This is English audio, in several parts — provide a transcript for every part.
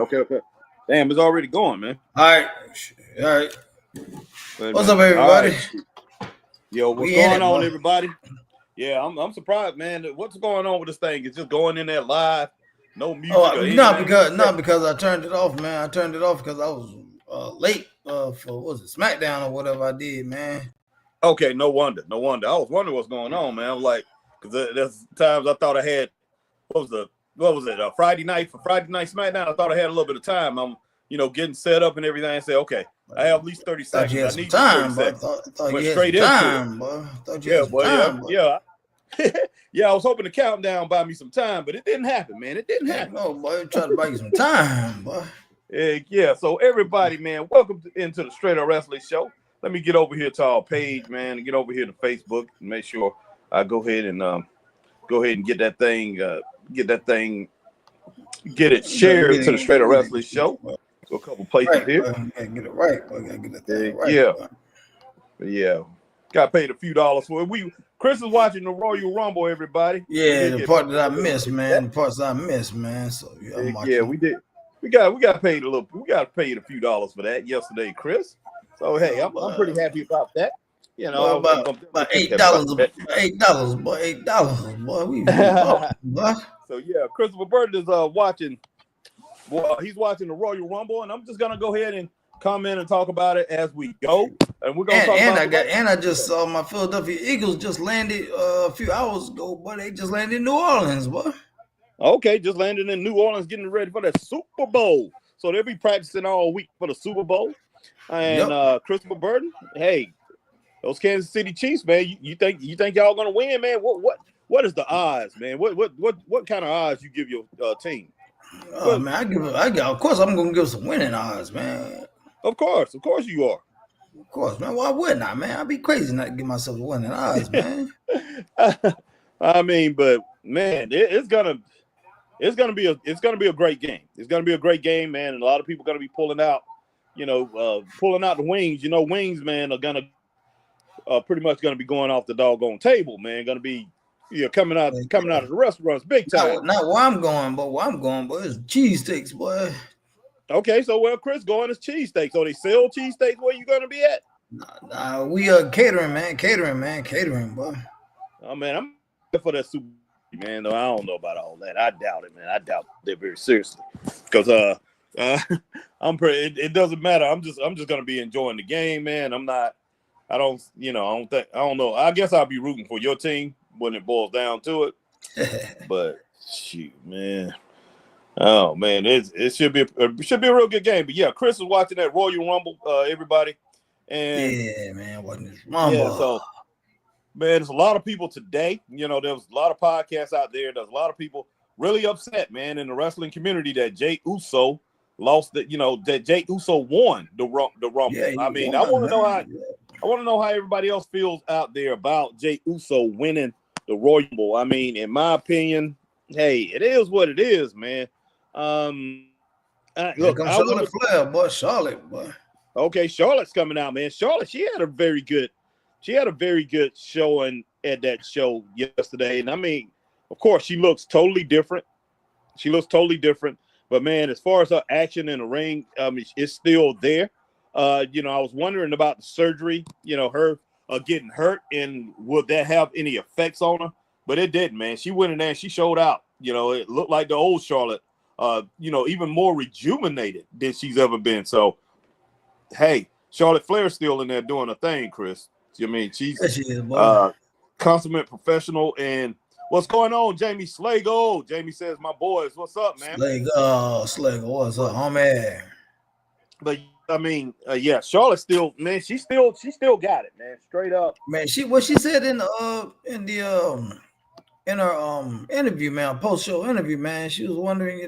Okay. Damn, it's already going, man. All right. Wait a What's up, minute. everybody? Yo, what's We in going it, on, bro. everybody? Yeah, I'm surprised, man. What's going on with this thing? It's just going in there live, no music or anything. Not because I turned it off, man. I turned it off because I was late for what was it, SmackDown or whatever I did, man. Okay, no wonder. I was wondering what's going on, man. I was like, because there's times I thought I had what was it? Friday night SmackDown. I thought I had a little bit of time. I'm getting set up and everything. And say, okay, I have at least 30 Thought you seconds. had I some need time, 30 bro. seconds. Thought Went you had straight some into time, it. bro. Thought you Yeah, had some boy. time, Yeah. Yeah, I was hoping the countdown buy me some time, but it didn't happen, man. It didn't happen. No, boy, try to buy you some time, boy. Yeah, so everybody, man, welcome into the Straight Up Wrestling Show. Let me get over here to our page, man, and get over here to Facebook and make sure I go ahead and get that thing, get it shared to the Straight Up Wrestling Show. So a couple places here. Gotta get it right, boy. Gotta get that thing right. Yeah. Got paid a few dollars for it. Chris is watching the Royal Rumble, everybody. Yeah, the part that I missed, man. The parts I missed, man. So I'm watching. Yeah, we did. We got paid a little. We got paid a few dollars for that yesterday, Chris. So hey, I'm pretty happy about that. You know, about $8, boy. $8, boy. We boy. So yeah, Christopher Burton is watching. Well, he's watching the Royal Rumble, and I'm just gonna go ahead and comment and talk about it as we go. And we're gonna talk about. I just saw my Philadelphia Eagles just landed a few hours ago, boy. They just landed in New Orleans, boy. Okay, just landed in New Orleans, getting ready for the Super Bowl. So they'll be practicing all week for the Super Bowl. And Christopher Burton, hey, those Kansas City Chiefs, man, you think y'all gonna win, man? What is the odds, man? What kind of odds you give your team? Oh man, of course I'm gonna give some winning odds, man. Of course you are. Of course, man. Why wouldn't I, man? I'd be crazy not to give myself winning odds, man. I mean, but man, it's gonna be a great game. It's gonna be a great game, man, and a lot of people are gonna be pulling out the wings. You know, wings, man, are gonna pretty much gonna be going off the doggone table, man. Gonna be coming out of the restaurants big time. Not where I'm going, but it's cheesesteaks, boy. Okay, so where Chris going is cheesesteaks. So they sell cheesesteaks where you gonna be at? Nah, we are catering, boy. Oh man, I'm for that Super Bowl, man. Though I don't know about all that. I doubt it, man. I doubt it very seriously. Because it doesn't matter. I'm just gonna be enjoying the game, man. I don't know. I guess I'll be rooting for your team when it boils down to it. But shoot, man. Oh man, it should be a real good game. But yeah, Chris is watching that Royal Rumble, everybody. And yeah, man, watching this Rumble. Yeah, so man, there's a lot of people today. You know, there's a lot of podcasts out there. There's a lot of people really upset, man, in the wrestling community that Jey Uso lost. That Jey Uso won the Rumble. Yeah, I mean, I want to know how everybody else feels out there about Jey Uso winning the Royal Rumble. I mean, in my opinion, hey, it is what it is, man. Look, Charlotte Flair, boy, Charlotte, boy. Okay, Charlotte's coming out, man. Charlotte, she had a very good showing at that show yesterday. And I mean, of course, she looks totally different. But man, as far as her action in the ring, it's still there. I was wondering about the surgery, her getting hurt, and would that have any effects on her? But it didn't, man. She went in there and she showed out. It looked like the old Charlotte, even more rejuvenated than she's ever been. So, hey, Charlotte Flair's still in there doing her thing, Chris. I mean, she's consummate professional. And what's going on, Jamie Slago? Jamie says, my boys, what's up, man? Slago, what's up, homie? But I mean, Charlotte still, man, she still got it, man. Straight up, man. She said in her interview, man, post-show interview, man, she was wondering,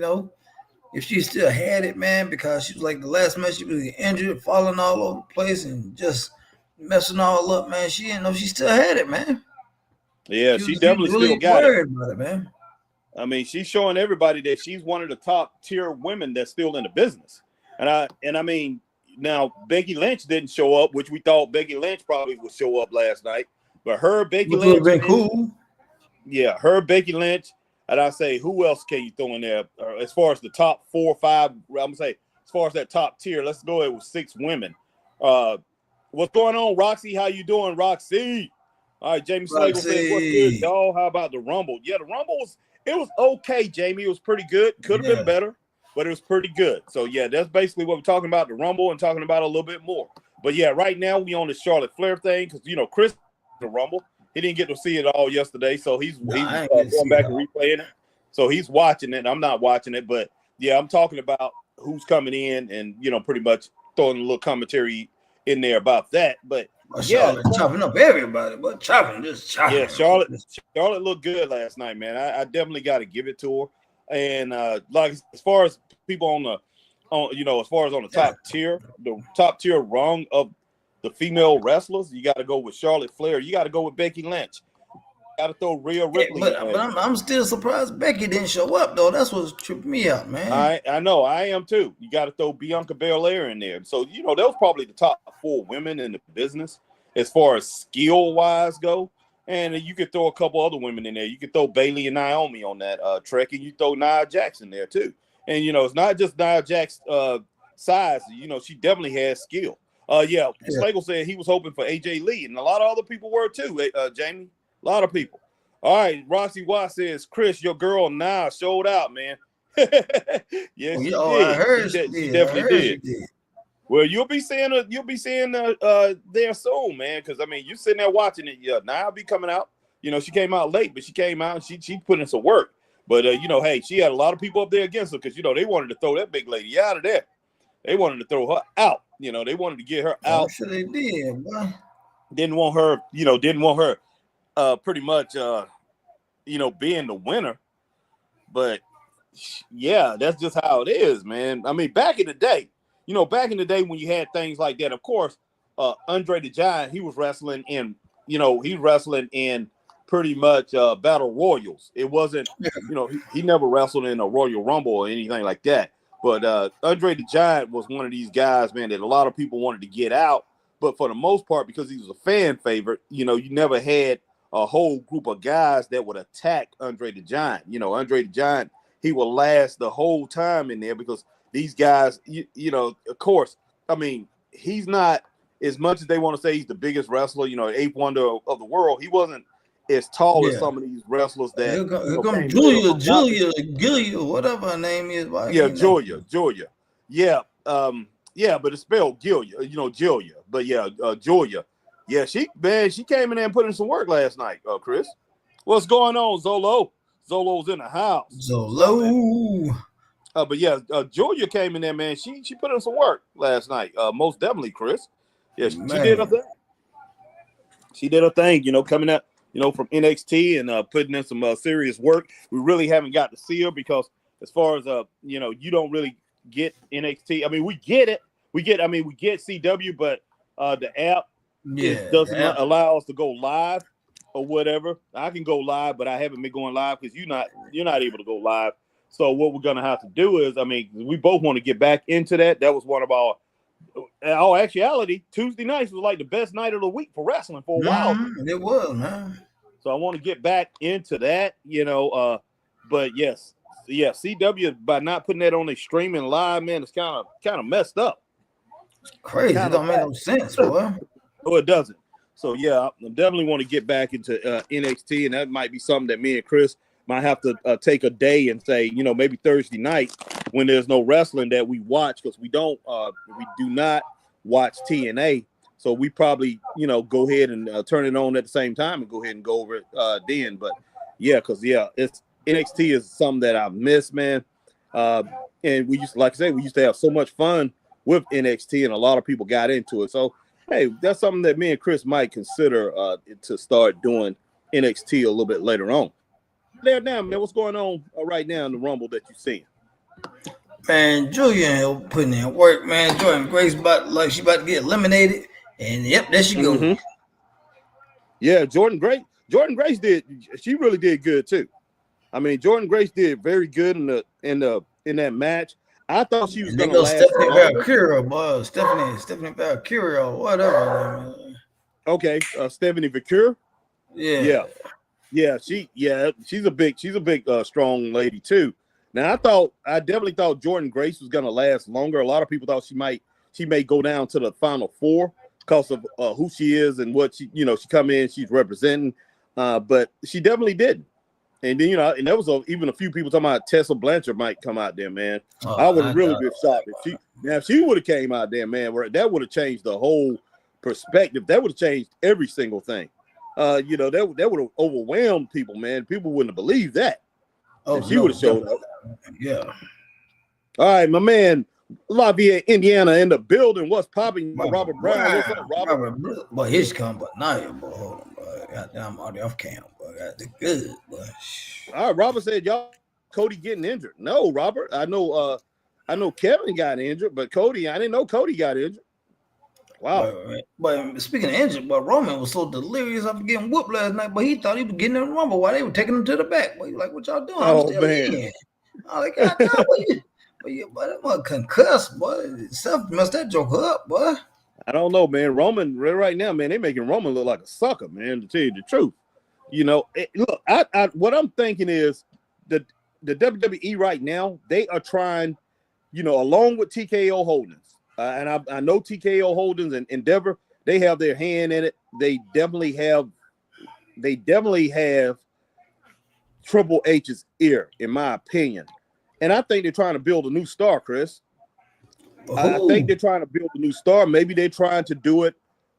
if she still had it, man, because she was like the last match she was injured, falling all over the place and just messing all up, man. She didn't know she still had it, man. Yeah, she definitely still got it. About it, man. I mean, she's showing everybody that she's one of the top tier women that's still in the business. And I mean, now Becky Lynch didn't show up, which we thought Becky Lynch probably would show up last night. But her Becky Lynch been cool. Yeah, her Becky Lynch, And I say, who else can you throw in there? As far as the top 4 or 5, I'm gonna say, as far as that top tier, let's go ahead with 6 women. What's going on, Roxy? How you doing, Roxy? All right, Jamie Slagle says, what's good, y'all? How about the Rumble? Yeah, the Rumble was okay, Jamie. It was pretty good. Could have been better, but it was pretty good. So, yeah, that's basically what we're talking about, the Rumble, and talking about a little bit more. But, yeah, right now we on the Charlotte Flair thing because, Chris, the Rumble, he didn't get to see it all yesterday, so he's going back and replaying it. So he's watching it. I'm not watching it, but, yeah, I'm talking about who's coming in and, pretty much throwing a little commentary in there about that. But, Charlotte chopping up everybody, but chopping. Yeah, Charlotte looked good last night, man. I definitely got to give it to her. And like as far as people on the top tier rung of the female wrestlers, you got to go with Charlotte Flair. You got to go with Becky Lynch. Got to throw Rhea Ripley. But I'm still surprised Becky didn't show up though. That's what's tripping me out, man. I know, I am too. You got to throw Bianca Belair in there. So those probably the top 4 women in the business as far as skill wise go. And you could throw a couple other women in there. You could throw Bayley and Naomi on that trek, and you throw Nia Jax in there too. And it's not just Nia Jax size. She definitely has skill. Slagle said he was hoping for AJ Lee, and a lot of other people were too. Jamie. A lot of people. All right, Roxy Watt says, Chris, your girl Nia showed out, man. Yes, she did. I heard she definitely did. Well, you'll be seeing there soon, man. Because you sitting there watching it. Yeah, Nia be coming out. She came out late, but she came out and she put in some work. But hey, she had a lot of people up there against her because they wanted to throw that big lady out of there. They wanted to throw her out. They wanted to get her out. Sure they did, boy. Didn't want her. Pretty much, being the winner, but yeah, that's just how it is, man. Back in the day, when you had things like that, of course, Andre the Giant, he was wrestling in pretty much battle royals. It wasn't, he never wrestled in a Royal Rumble or anything like that. But Andre the Giant was one of these guys, man, that a lot of people wanted to get out. But for the most part, because he was a fan favorite, you never had a whole group of guys that would attack Andre the Giant. Andre the Giant, he will last the whole time in there because these guys, of course, he's not, as much as they want to say he's the biggest wrestler, 8th wonder of the world, he wasn't as tall as some of these wrestlers that. Here come Julia, whatever her name is. Julia. Yeah. But it's spelled Julia, Julia. But yeah, Julia. Yeah, she came in there and put in some work last night, Chris. What's going on, Zolo? Zolo's in the house. Zolo. But yeah, Julia came in there, man. She put in some work last night. Most definitely, Chris. Yeah, she did her thing. She did her thing, coming up, from NXT and putting in some serious work. We really haven't got to see her because as far as you don't really get NXT. We get it. We get CW, but the app doesn't allow us to go live or whatever. I can go live, but I haven't been going live because you're not able to go live. So what we're gonna have to do is, we both want to get back into that. That was one of our actuality. Tuesday nights was like the best night of the week for wrestling for a while. It was, man. So I want to get back into that, But yes, CW by not putting that on a streaming live, man, it's kind of messed up. It's crazy. It don't make no sense, boy. No, it doesn't. So yeah, I definitely want to get back into NXT, and that might be something that me and Chris might have to take a day and say, maybe Thursday night when there's no wrestling that we watch, because we do not watch TNA. So we probably, go ahead and turn it on at the same time and go ahead and go over it then. But yeah, because it's NXT is something that I've missed, man. And we used to have so much fun with NXT, and a lot of people got into it. So hey, that's something that me and Chris might consider to start doing NXT a little bit later on. There now, man, what's going on right now in the Rumble that you're seeing? Man, Julia putting in work, man. Jordynne Grace she about to get eliminated, and yep, there she goes. Mm-hmm. Yeah, Jordynne Grace she really did good too. Jordynne Grace did very good in that match. I thought she was going to last. Stephanie Valkyria, or whatever. Okay, Stephanie Valkyria. Yeah. she's a big strong lady too. Now I definitely thought Jordan Grace was gonna last longer. A lot of people thought she may go down to the final four because of who she is and what she come in, she's representing. But she definitely didn't. And then and there was even a few people talking about Tessa Blanchard might come out there, man. I would really be shocked if she would have came out there, man. Where that would have changed the whole perspective. That would have changed every single thing. That would have overwhelmed people, man. People wouldn't have believed that. She would have showed up. Yeah. All right, my man, Lafayette, Indiana, in the building. What's popping? Robert Brown. What's up, Robert? Boy, he's coming, but now you boy, hold on, boy. Goddamn, already off cam, boy. Got the good, boy. All right, Robert said y'all Cody getting injured. No, Robert. I know Kevin got injured, but Cody, I didn't know Cody got injured. Wow. But speaking of injured, but Roman was so delirious after getting whooped last night, but he thought he was getting in the rumble while they were taking him to the back. But he was like, what y'all doing? Oh, man. I was like, God damn, but that was concussed, boy. Self messed that joke up, boy. I don't know, man. Roman, right now, man, they making Roman look like a sucker, man, to tell you the truth. Look, what I'm thinking is the WWE right now, they are trying, along with TKO Holdings, and I know TKO Holdings and Endeavor, they have their hand in it. They definitely have Triple H's ear, in my opinion. And I think they're trying to build a new star, Chris. I think they're trying to build a new star. Maybe they're trying to do it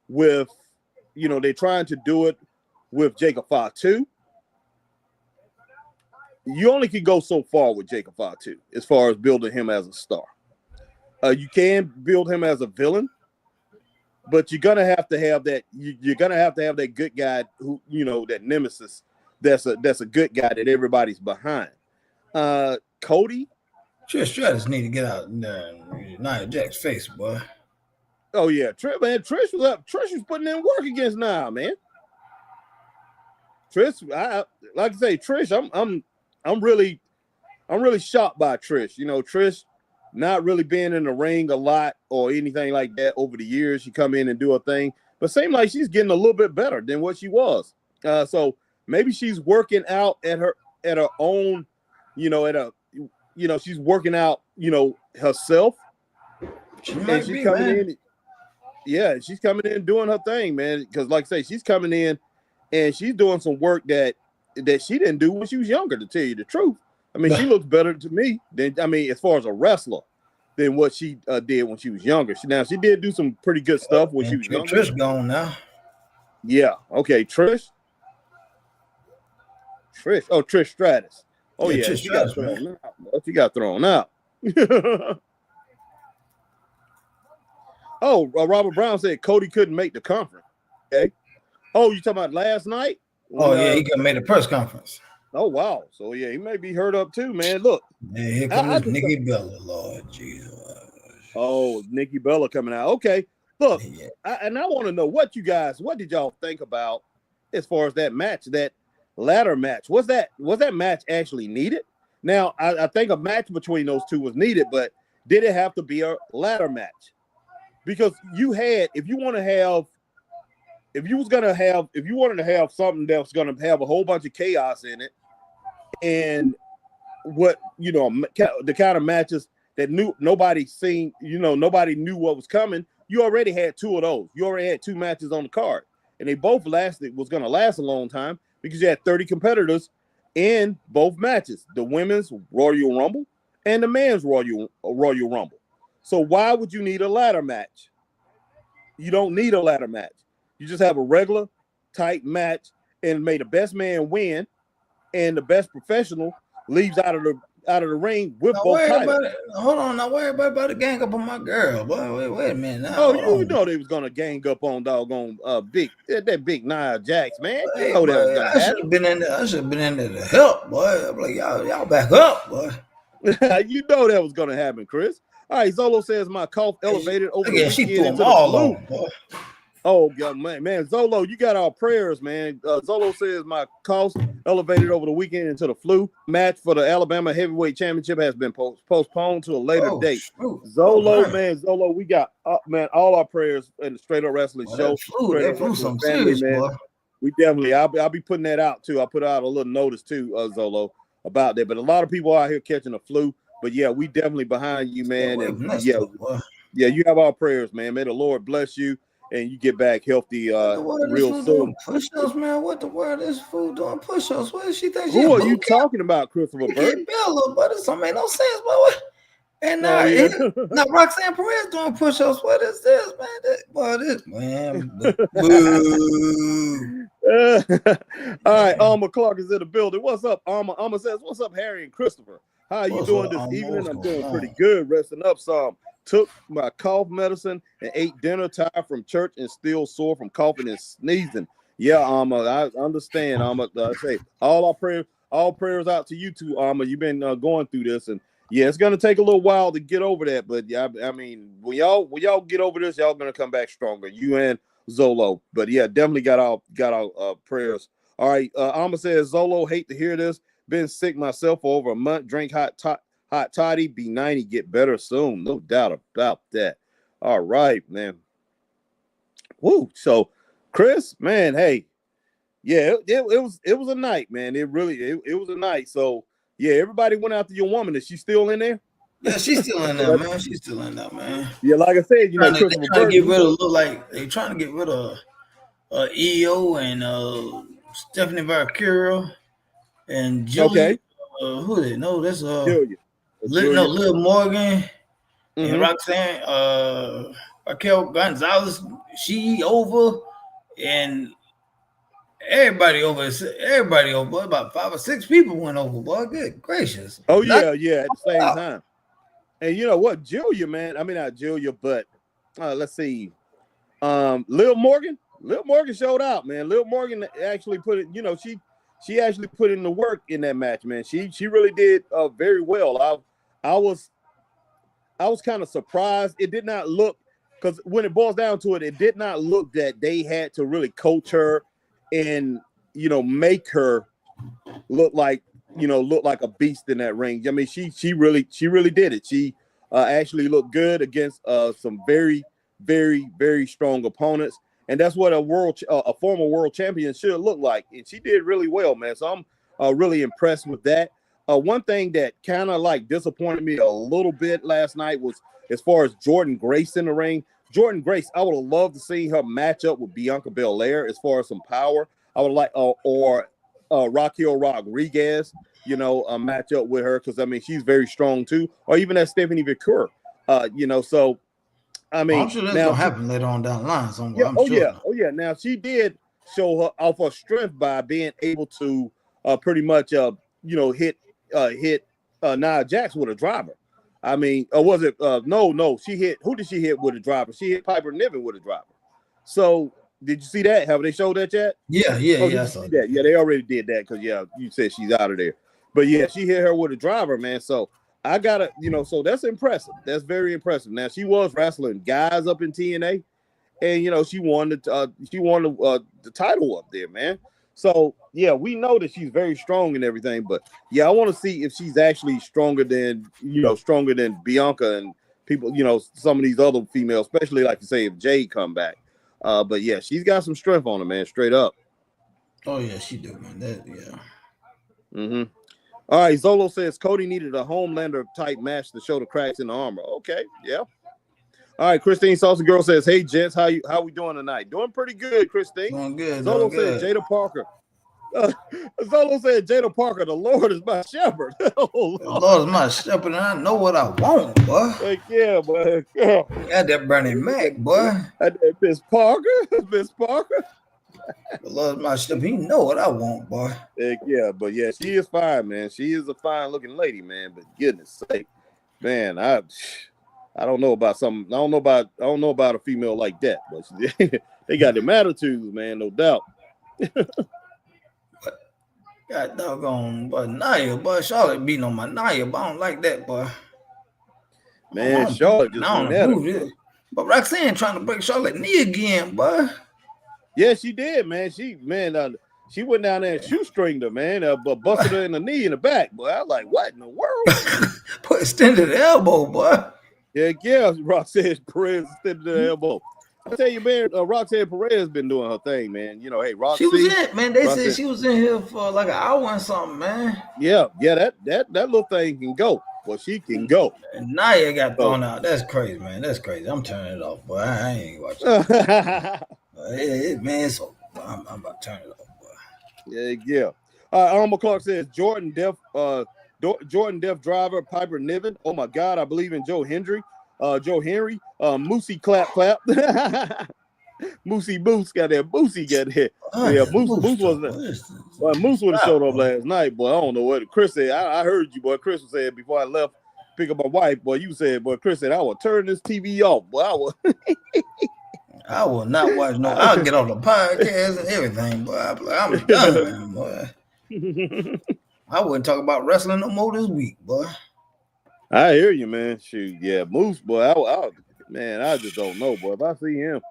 with, Jacob Fatu. You only can go so far with Jacob Fatu as far as building him as a star. You can build him as a villain, but you're gonna have to have that. You're gonna have to have that good guy who, that nemesis. That's a good guy that everybody's behind. Cody. Trish Stratus need to get out in Nia Jax's face, boy. Oh yeah, Trish was up. Trish was putting in work against Nia, man. Trish, like I say, Trish, I'm really shocked by Trish. Trish not really being in the ring a lot or anything like that over the years. She come in and do her thing, but seems like she's getting a little bit better than what she was. So maybe she's working out at her own, she's working out, herself. She's coming in doing her thing, man. Because like I say, she's coming in and she's doing some work that she didn't do when she was younger, to tell you the truth. I mean, she looks better to me as far as a wrestler than what she did when she was younger. She did do some pretty good stuff when she was younger. Trish gone now. Yeah. Okay. Trish. Oh, Trish Stratus. Oh yeah. Trish Stratus, she got thrown out. Oh, Robert Brown said Cody couldn't make the conference. Okay. Oh, you talking about last night? Oh yeah, he could make a press conference. Oh wow. So yeah, he may be hurt up too, man. Look. Man, here comes Nikki Bella, Lord Jesus. Oh, Nikki Bella coming out. Okay. Look, yeah. I want to know what did y'all think about as far as that match, that ladder match? Was that match actually needed? Now, I think a match between those two was needed, but did it have to be a ladder match? Because if you wanted to have something that was going to have a whole bunch of chaos in it, and the kind of matches that nobody seen, nobody knew what was coming. You already had two of those. You already had two matches on the card, and they both was going to last a long time because you had 30 competitors in both matches: the women's Royal Rumble and the men's Royal Rumble. So why would you need a ladder match? You don't need a ladder match. You just have a regular tight match and may the best man win, and the best professional leaves out of the ring with both titles. Hold on, now worry about the gang up on my girl. Boy, wait a minute. Now, you know they was gonna gang up on doggone big Nia Jax, man. I should have been in there to help, boy. I'm like, y'all back up, boy. You know that was gonna happen, Chris. All right, Zolo says my cough elevated over the weekend. She threw them all over, boy. Oh, God, man, Zolo, you got our prayers, man. Zolo says my cost elevated over the weekend into the flu. Match for the Alabama Heavyweight Championship has been postponed to a later date. Zolo, we got, man, all our prayers in the Straight Up Wrestling show. That flu some serious, boy. we definitely. I'll be putting that out too. I'll put out a little notice too, Zolo, about that. But a lot of people out here catching the flu. But yeah, we definitely behind you, man. And yeah, you have our prayers, man. May the Lord bless you and you get back healthy real soon. Push-ups, man. What the world is food doing push-ups? What does she think? Who are you talking about, Christopher Burton? Bella, but this don't make no sense, boy. And now, now Roxanne Perez doing push-ups. What is this, man? All right, Alma Clark is in the building. What's up, Alma? Alma says, "What's up, Harry and Christopher? How are you doing this evening? I'm doing pretty good. Resting up some. Took my cough medicine and ate dinner. Tired from church and still sore from coughing and sneezing. Yeah, Alma, I understand. Alma, I say all prayers out to you too, Alma. You've been going through this, and yeah, it's gonna take a little while to get over that. But yeah, I mean, when y'all get over this, y'all gonna come back stronger. You and Zolo. But yeah, definitely got our prayers. All right, Alma says, Zolo, hate to hear this. Been sick myself for over a month. Drink hot toddy. Be 90. Get better soon. No doubt about that. All right, man. Woo. So, Chris, man, hey, yeah, it was a night, man. It was a night. So, yeah, everybody went after your woman. Is she still in there? Yeah, she's still in there, man. She's still in there, man. Yeah, like I said, you know, they're trying to get rid of they're trying to get rid of EO and Stephanie Valkyria and Julia. Okay. Who is it? No, that's Julia. Liv Morgan and Roxanne Raquel Gonzalez. She over and everybody over. About 5 or 6 people went over. Boy, good gracious. Oh yeah, at the same time. And you know what, Julia, man. I mean, not Julia, but let's see. Liv Morgan showed out, man. Liv Morgan actually put it. You know, she actually put in the work in that match, man. She really did very well. I was kind of surprised. It did not look, because when it boils down to it, it did not look that they had to really coach her and, you know, make her look like a beast in that ring. I mean, she really did it. She actually looked good against some very, very, very strong opponents. And that's what a former world champion should look like. And she did really well, man. So I'm really impressed with that. One thing that kind of like disappointed me a little bit last night was as far as Jordynne Grace in the ring. Jordynne Grace, I would have loved to see her match up with Bianca Belair as far as some power. I would like, or Raquel Rodriguez, you know, a match up with her, because I mean she's very strong too. Or even that Stephanie Valkyria, you know. So I mean, I'm sure that's gonna happen later on down the line somewhere. Yeah. Now she did show her off her strength by being able to pretty much you know, hit Nia Jax with a driver. I mean, or was it no, she hit, who did she hit with a driver? She hit Piper Niven with a driver. So did you see that? Have they showed that yet? Yeah. I saw that. Yeah, they already did that, because you said she's out of there. But yeah, she hit her with a driver, man. So I gotta, you know, so that's impressive. That's very impressive. Now she was wrestling guys up in TNA, and you know she won the title up there, man. So yeah, we know that she's very strong and everything, but yeah, I want to see if she's actually stronger than Bianca and people, you know, some of these other females, especially like you say if Jade come back. But yeah, she's got some strength on her, man, straight up. Oh yeah, she do, man. All right, Zolo says Cody needed a Homelander type match to show the cracks in the armor. Okay, yeah. All right, Christine Salsa Girl says, "Hey gents, how we doing tonight? Doing pretty good, Christine." Doing good. Zolo said Jada Parker. Zolo said Jada Parker, the Lord is my shepherd. Oh, the Lord is my shepherd, and I know what I want, boy. Heck yeah, boy. Got that Bernie Mac, boy. Miss Parker. The Lord is my shepherd. He know what I want, boy. Heck yeah, but yeah, she is fine, man. She is a fine looking lady, man. But goodness sake, man, I don't know about something. I don't know about a female like that, but they got them attitudes, man, no doubt. God doggone, boy, Nia, boy, Charlotte beating on my Nia, but I don't like that, boy. Man, Charlotte just went at her. But Roxanne trying to break Charlotte knee again, boy. Yeah, she did, man. She went down there and shoestringed her, man, but busted her in the knee in the back, boy. I was like, what in the world? Put extended elbow, boy. Yeah, Roxanne Perez extended the elbow. I tell you, man, Roxanne Perez been doing her thing, man. You know, hey, She was Roxy. in, man. They Roxanne, said she was in here for like an hour and something, man. yeah, that little thing can go. Well, she can go. And Naya got thrown out. That's crazy, man. That's crazy. I'm turning it off, boy. I ain't watching. Man, it's over. I'm about to turn it off, boy. Yeah. Alma Clark says Jordan deaf driver Piper Niven. Oh my God, I believe in Joe Henry. Moosey clap. Moosey Moose got that. Moosey got that. Yeah, Moose wasn't. Well, Moose would have showed up last night, boy. I don't know what Chris said. I heard you, boy. Chris said before I left, pick up my wife, boy. You said, boy. Chris said I will turn this TV off, boy. I will not watch no. I'll get on the podcast and everything, boy. I'm done, man, boy. I wouldn't talk about wrestling no more this week, boy. I hear you, man. Shoot, yeah, Moose, boy. I just don't know, boy. If I see him,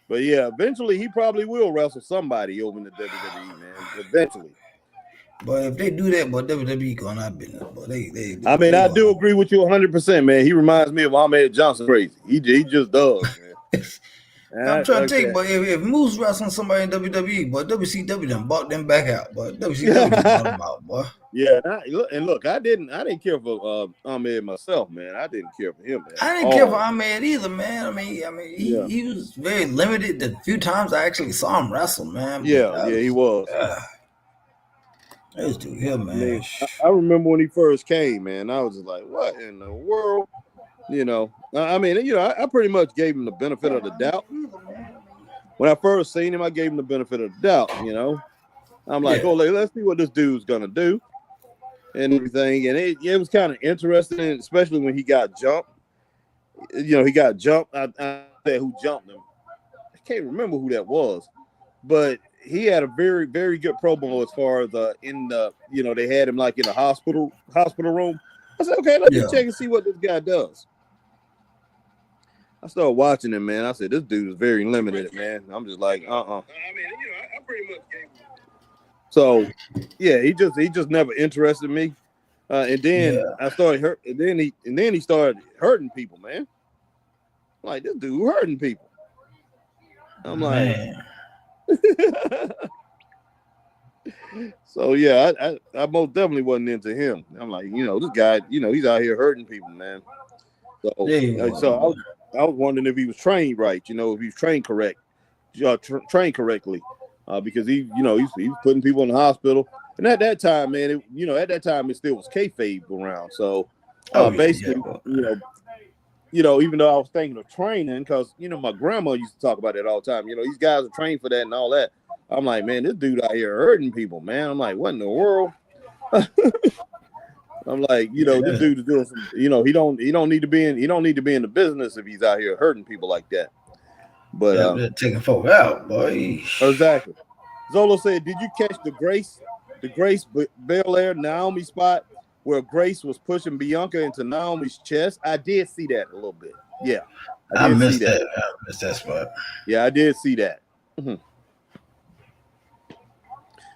but yeah, eventually he probably will wrestle somebody over in the WWE, man. Eventually. But if they do that, but WWE going out business, but they I mean, I do agree with you 100%, man. He reminds me of Ahmed Johnson crazy. He just does, man. I'm trying to tell you, but if Moose wrestling somebody in WWE, but WCW done bought them back out, but WCW bought them out, boy. Yeah, and look, I didn't care for Ahmed myself, man. I didn't care for him, man. I didn't care for Ahmed either, man. I mean, he was very limited. The few times I actually saw him wrestle, man. He was. Let's do him, man. I remember when he first came, man. I was just like, what in the world? You know, I mean, you know, I pretty much gave him the benefit of the doubt. When I first seen him, I gave him the benefit of the doubt, you know. I'm like, let's see what this dude's going to do and everything. And it was kind of interesting, especially when he got jumped. You know, he got jumped. I said who jumped him. I can't remember who that was, but he had a very, very good promo as far as you know, they had him like in a hospital room. I said, okay, let's check and see what this guy does. I started watching him, man. I said, this dude is very limited, man. I'm just like, I mean, you know, I pretty much gave him. So, yeah, he just never interested me. And then I started hurt, and then he started hurting people, man. Like, this dude hurting people. I'm like, so yeah, I most definitely wasn't into him. I'm like, you know, this guy, you know, he's out here hurting people, man. So, I was wondering if he was trained right, you know, if he was trained trained correctly, because he, you know, he's putting people in the hospital. And at that time, man, it still was kayfabe around. So basically, you know, even though I was thinking of training, because you know my grandma used to talk about that all the time. You know, these guys are trained for that and all that. I'm like, man, this dude out here hurting people, man. I'm like, what in the world? I'm like, you know, this dude is doing some, you know, he don't need to be in the business if he's out here hurting people like that. But taking folk out, boy. Exactly. Zolo said, did you catch the Grace Belair Naomi spot where Grace was pushing Bianca into Naomi's chest? I did see that a little bit. Yeah. I missed that. I missed that spot. Yeah, I did see that. Mm-hmm.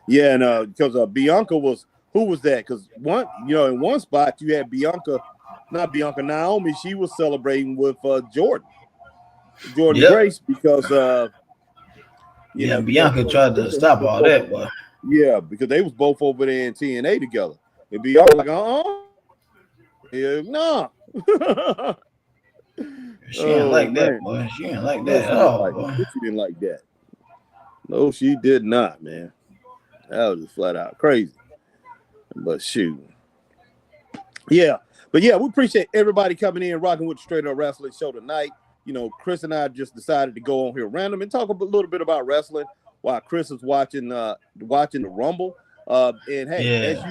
Yeah, and because Bianca was, who was that? Because in one spot you had Naomi. She was celebrating with Jordan Grace because Bianca tried to stop all that, but because they was both over there in TNA together. And Bianca like, no. She didn't like that, boy. She didn't like that at all. She didn't like that. No, she did not, man. That was just flat out crazy. But shoot. Yeah. But yeah, we appreciate everybody coming in, rocking with the Straight Up Wrestling Show tonight. You know, Chris and I just decided to go on here random and talk a little bit about wrestling while Chris is watching the Rumble. And hey,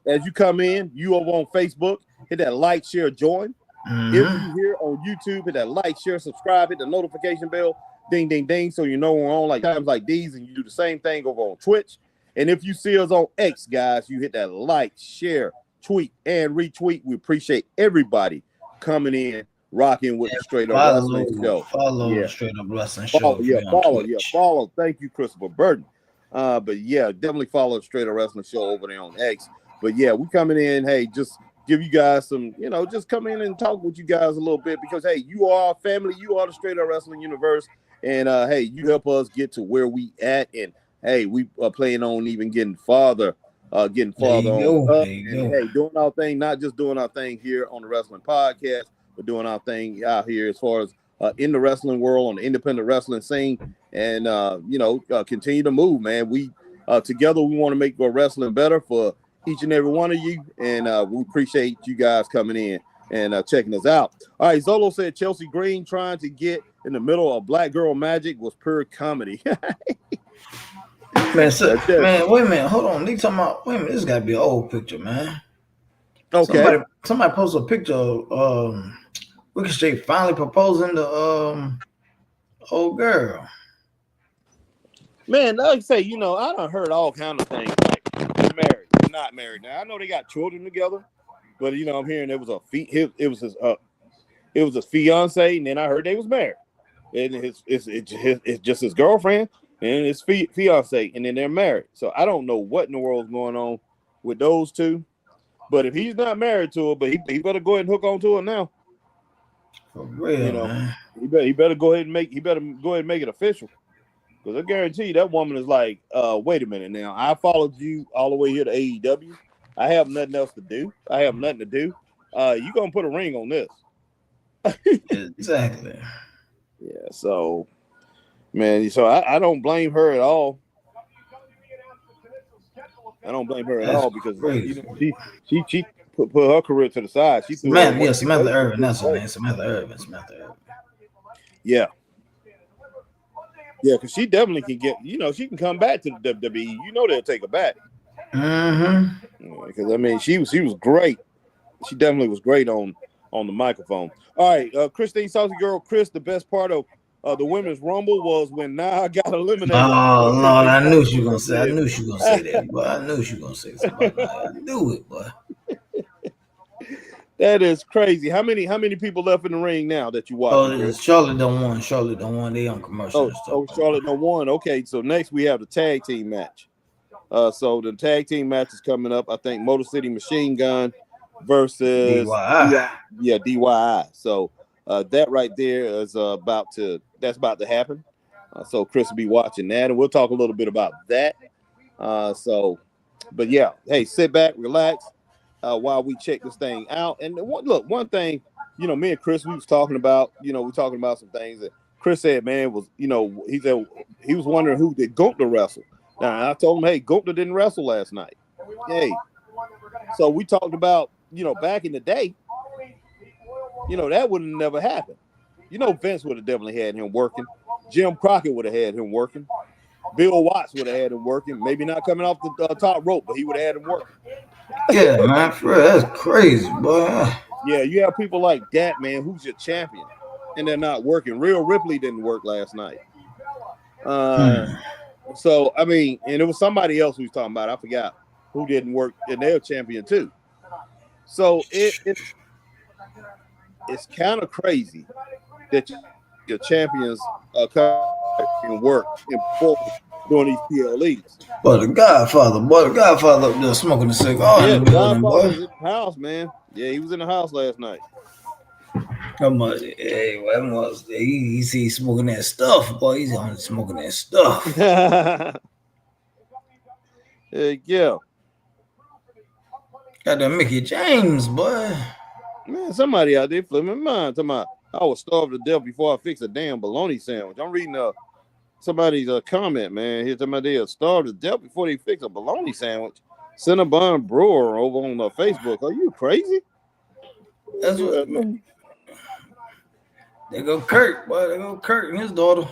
as you come in, you over on Facebook, hit that like, share, join. Mm-hmm. If you're here on YouTube, hit that like, share, subscribe, hit the notification bell, ding, ding, ding, so you know we're on like times like these, and you do the same thing over on Twitch. And if you see us on X, guys, you hit that like, share, tweet, and retweet. We appreciate everybody coming in, rocking with the Straight Up Wrestling Show. Follow the Straight Up Wrestling Show. Follow. Thank you, Christopher Burton. But yeah, definitely follow the Straight Up Wrestling Show over there on X. But yeah, we coming in, hey, just give you guys some, you know, just come in and talk with you guys a little bit because, hey, you are our family. You are the Straight Up Wrestling Universe. And hey, you help us get to where we at, and hey, we are planning on even getting farther on There up, you and go. hey, doing our thing, not just doing our thing here on the wrestling podcast, but doing our thing out here as far as in the wrestling world on the independent wrestling scene, and continue to move, man. We together we want to make wrestling better for each and every one of you, and we appreciate you guys coming in and checking us out. All right, Zolo said Chelsea Green trying to get in the middle of Black Girl Magic was pure comedy. Man, man, wait a minute. Hold on. They talking about, wait a minute. This got to be an old picture, man. Okay. Somebody posted a picture of Ricochet finally proposing to old girl. Man, like I say, I done heard all kind of things. Like, they're married, they're not married. Now I know they got children together, but I'm hearing it was his fiance, and then I heard they was married, and it's just his girlfriend and his fiance, and then they're married. So I don't know what in the world's going on with those two, but if he's not married to her, but he better go ahead and hook on to her now. For real, man. He better go ahead and make it official. Because I guarantee you that woman is like, wait a minute now. I followed you all the way here to AEW. I have nothing else to do. I have nothing to do. You gonna put a ring on this. Exactly. Yeah, so man, so I don't blame her at all. I don't blame her at all because she put her career to the side. Samantha Irvin. That's her name. Samantha Irvin. Yeah. Yeah, because she definitely can get, she can come back to the WWE. They'll take her back. Mm-hmm. Because she was great. She definitely was great on the microphone. All right, Christine Saucy Girl, Chris, the best part of the women's rumble was when Nia got eliminated. Oh Lord, I knew she was gonna say. I knew she was gonna say that, boy. I knew she was gonna say something about that. I knew it, boy. That is crazy. How many people left in the ring now that you watching? Oh, Charlotte don't won. They on commercial. Charlotte don't won. Okay, so next we have the tag team match. So the tag team match is coming up. I think Motor City Machine Gun versus DIY. DIY. So that right there is about to happen. So Chris will be watching that, and we'll talk a little bit about that. But yeah, hey, sit back, relax. While we check this thing out. And one thing, me and Chris, we was talking about, we're talking about some things that Chris said, man, was, he said he was wondering who did Gunther wrestle. Now I told him, hey, Gunther didn't wrestle last night. Hey, so we talked about, back in the day, that would have never happened. Vince would have definitely had him working. Jim Crockett would have had him working. Bill Watts would have had him working. Maybe not coming off the top rope, but he would have had him working. Yeah, man, for real, that's crazy, boy. Yeah, you have people like that, man, who's your champion, and they're not working. Rhea Ripley didn't work last night. So, and it was somebody else who was talking about, I forgot who didn't work, and they're champion too. So it's kind of crazy that your champions can work and perform during these PLEs. But the Godfather up there smoking a cigar in the building, boy. Was in the house, man. Yeah, he was in the house last night. Come on, hey, he's smoking that stuff, boy. He's on smoking that stuff. Yeah. Got that Mickey James, boy. Man, somebody out there flipping mine. Talking about I was starved to death before I fixed a damn bologna sandwich. I'm reading somebody's comment, man. Here's somebody they are starved to death before they fix a bologna sandwich. Cinnabon Brewer over on Facebook. Are you crazy? That's what. There go Kurt, boy. There go Kurt and his daughter.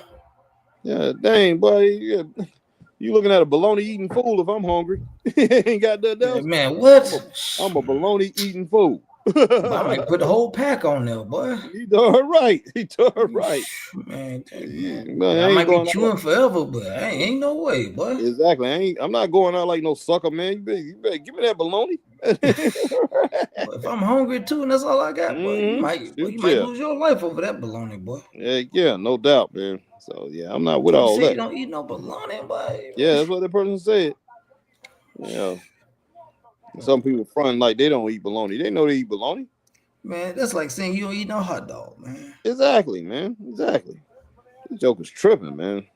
Yeah, dang, boy. You looking at a bologna eating fool if I'm hungry. Ain't got nothing else. Man, what? I'm a bologna eating fool. I might put the whole pack on there, boy. He done her right. Man, I might be chewing forever, but ain't no way, boy. Exactly. I'm not going out like no sucker, man. You better give me that bologna. If I'm hungry too, and that's all I got, boy, you might lose your life over that bologna, boy. Yeah, no doubt, man. So yeah, I'm not with all that. You don't eat no bologna, boy. Yeah, that's what that person said. Yeah. Some people front like they don't eat bologna. They know they eat bologna. Man, that's like saying you don't eat no hot dog, man. Exactly, man. Exactly. The Joker's tripping, man.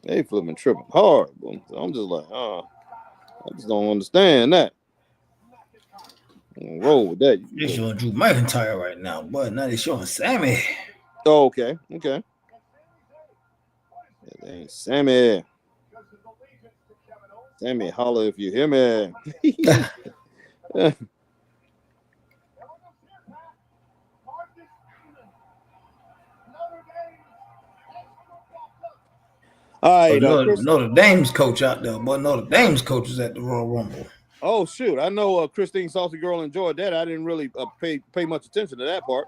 They flipping tripping hard. Bro. So I'm just like, I just don't understand that. I'm gonna roll with that. They're showing Drew McIntyre right now, but now they're showing Sammy. Oh, okay. Yeah, dang, Sammy. Sammy, holler if you hear me. All right, Notre Dame's coach out there, but Notre Dame's coach is at the Royal Rumble. Oh shoot! I know Christine Saucy Girl enjoyed that. I didn't really pay much attention to that part.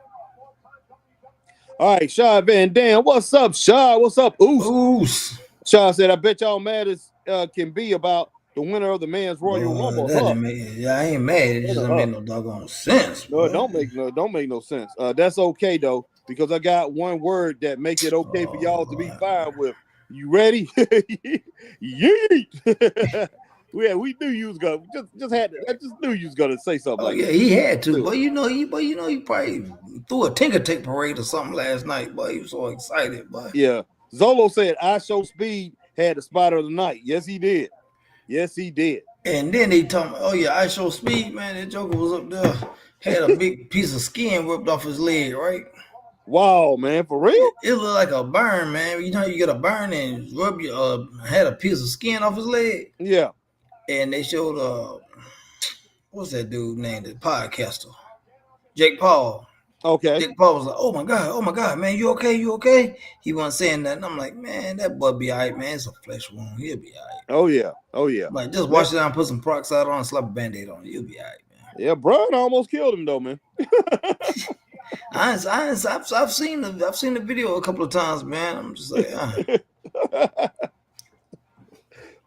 All right, Shaw Van Dam, what's up, Shaw? What's up, Oos? Shaw said, "I bet y'all mad as can be about the winner of the men's Royal Rumble." I ain't mad. It just don't make no doggone sense. No, it don't make no sense. That's okay though, because I got one word that makes it okay for y'all to be fine with. You ready? Yeet. We knew you was gonna I just knew you was gonna say something like that. He had to, but you know he probably threw a Tinker Tape parade or something last night, but he was so excited, but yeah. Zolo said I Show Speed had the spot of the night. Yes, he did. And then they told me, oh yeah, I Show Speed, man, that Joker was up there, had a big piece of skin ripped off his leg, right? Wow, man, for real? It looked like a burn, man. You know, you get a burn and rub your had a piece of skin off his leg. Yeah. And they showed what's that dude named? The podcaster, Jake Paul. Okay. Jake Paul was like, oh my god, man, you okay? He wasn't saying that. And I'm like, man, that boy be all right, man. It's a flesh wound. He'll be all right. Oh yeah. Like, just wash it down, put some peroxide on, slap a Band-Aid on. You'll be all right, man. Yeah, Brian almost killed him though, man. I've seen the video a couple of times, man. I'm just like,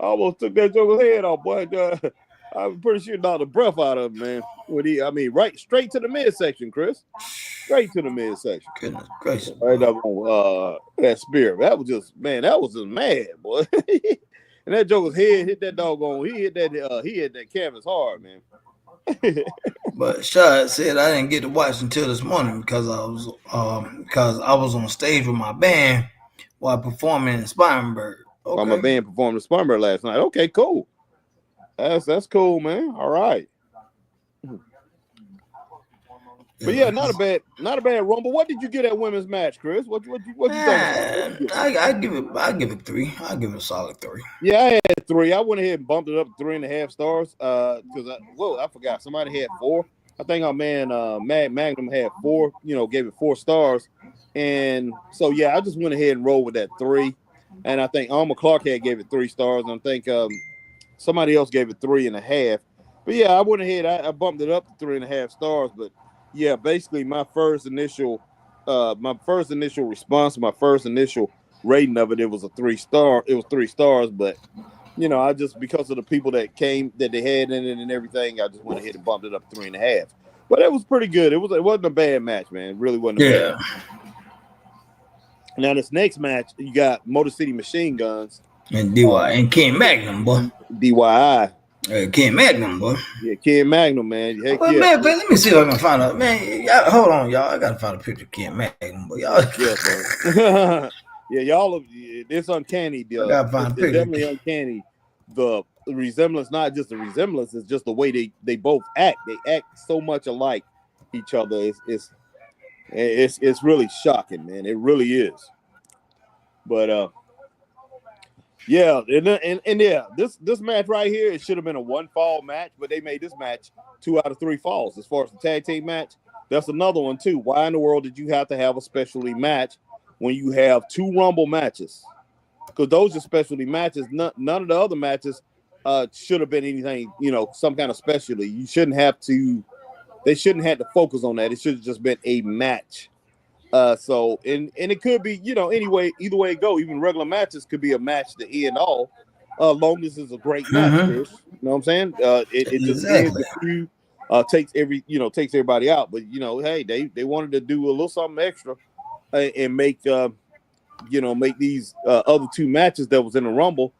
I almost took that Joker's head off, boy. I'm pretty sure knocked the breath out of him, man. Right straight to the midsection, Chris. Straight to the midsection. Goodness gracious. Right up on that spear. That was just mad, boy. And that Joker's head hit that doggone. He hit that canvas hard, man. But Shad said I didn't get to watch until this morning because I was on stage with my band while performing in Spartanburg. Okay. While my band performed in Spartanburg last night. Okay, cool. That's cool, man. All right. But yeah, not a bad Rumble. What did you get at women's match, Chris? What you thought? I give it 3. I give it a solid 3. Yeah, I had 3. I went ahead and bumped it up to 3.5 stars. Because I forgot somebody had 4. I think our man Magnum had 4. Gave it 4 stars, and so yeah, I just went ahead and rolled with that 3. And I think Alma Clark gave it 3 stars, and I think somebody else gave it 3.5. But yeah, I went ahead. I bumped it up to 3.5 stars, but. Yeah, basically my first initial response, my first initial rating of it was a 3-star. It was 3 stars, but I just, because of the people that they had in it and everything, I just went ahead and bumped it up to 3.5. But it was pretty good. It wasn't a bad match, man. It really wasn't a bad match. Now this next match, you got Motor City Machine Guns and DY and Ken Magnum, boy. DYI. Ken Magnum, boy. Yeah, Ken Magnum, man. Man, let me see if I can find out. Man, hold on, y'all. I gotta find a picture of Ken Magnum, boy. Y'all. Yeah, yeah, y'all. It's uncanny. I gotta find a picture. It's definitely uncanny. The resemblance, not just the resemblance, it's just the way they both act. They act so much alike each other. It's really shocking, man. It really is. But yeah, and yeah, this match right here, it should have been a 1-fall match, but they made this match 2 out of 3 falls. As far as the tag team match, that's another one too. Why in the world did you have to have a specialty match when you have 2 Rumble matches? Because those are specialty matches. None of the other matches should have been anything, some kind of specialty. You shouldn't have to. They shouldn't have to focus on that. It should have just been a match. So it could be, anyway, either way it go, even regular matches could be a match to end all. Long as it's a great match, Chris. You know what I'm saying? It just ends the feud, takes everybody out. But hey, they wanted to do a little something extra and make these other 2 matches that was in the Rumble.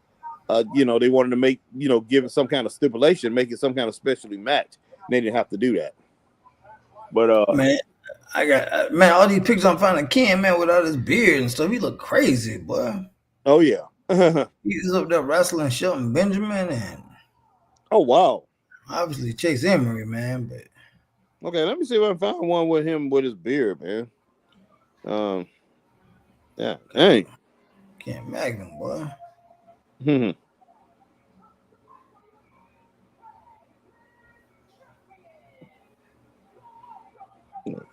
They wanted to make, give it some kind of stipulation, make it some kind of specialty match. They didn't have to do that. But man, I got man, all these pictures I'm finding Ken, man, without his beard and stuff. He look crazy, boy. Oh yeah. He was up there wrestling Shelton Benjamin and Oh wow. obviously Chase Emery, man. But Okay, let me see if I can find one with him with his beard, man. Yeah, dang. Ken Magnum, boy.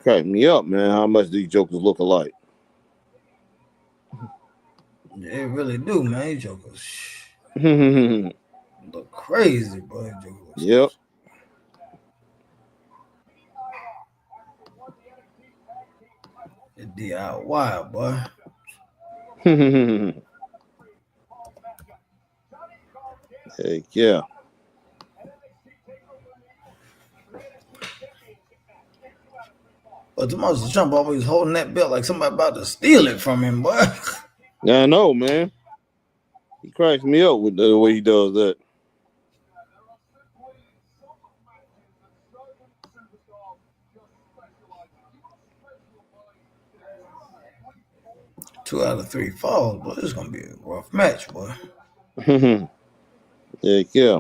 Crack me up, man. How much these jokers look alike? They really do, man. These jokers Yep. look crazy, boy. Jokers. The DIY, boy. Heck yeah. But Tommaso Ciampa always holding that belt like somebody about to steal it from him, boy. Yeah, I know, man. He cracks me up with the way he does that. Two out of three falls, boy. This is gonna be a rough match, boy. Heck yeah.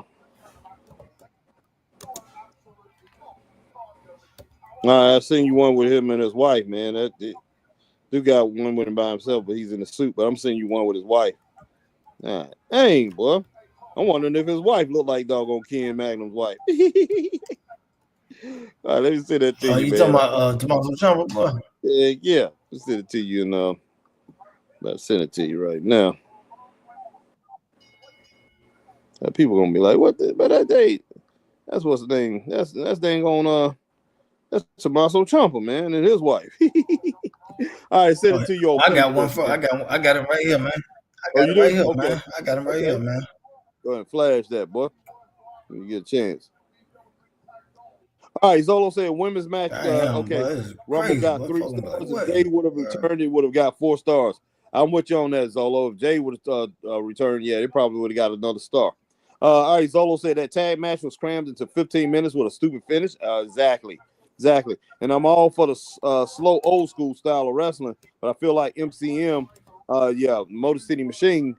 I seen you one with him and his wife, man. Dude got one with him by himself, but he's in the suit. But I'm seeing you one with his wife. Dang, boy. I'm wondering if his wife looked like doggone Ken Magnum's wife. All right, let me send that to you, You man. talking about Tommaso Ciampa, boy? Yeah. Let's send it to you, and I'll send it to you right now. People gonna be like, "What?" But that's what's the thing. That's dang on. That's Tommaso Ciampa, man, and his wife. All right, send it to you. I got one for. I got it right here, man. I got it right here, man. I got him right here, man. Go ahead and flash that, boy. When you get a chance. All right, Zolo said women's match. Okay, Rumble got 3 stars. If Jay would have returned, it would have got 4 stars. I'm with you on that, Zolo. If Jay would have returned, yeah, it probably would have got another star. All right, Zolo said that tag match was crammed into 15 minutes with a stupid finish. Exactly. And I'm all for the slow old school style of wrestling, but I feel like MCM, Motor City Machine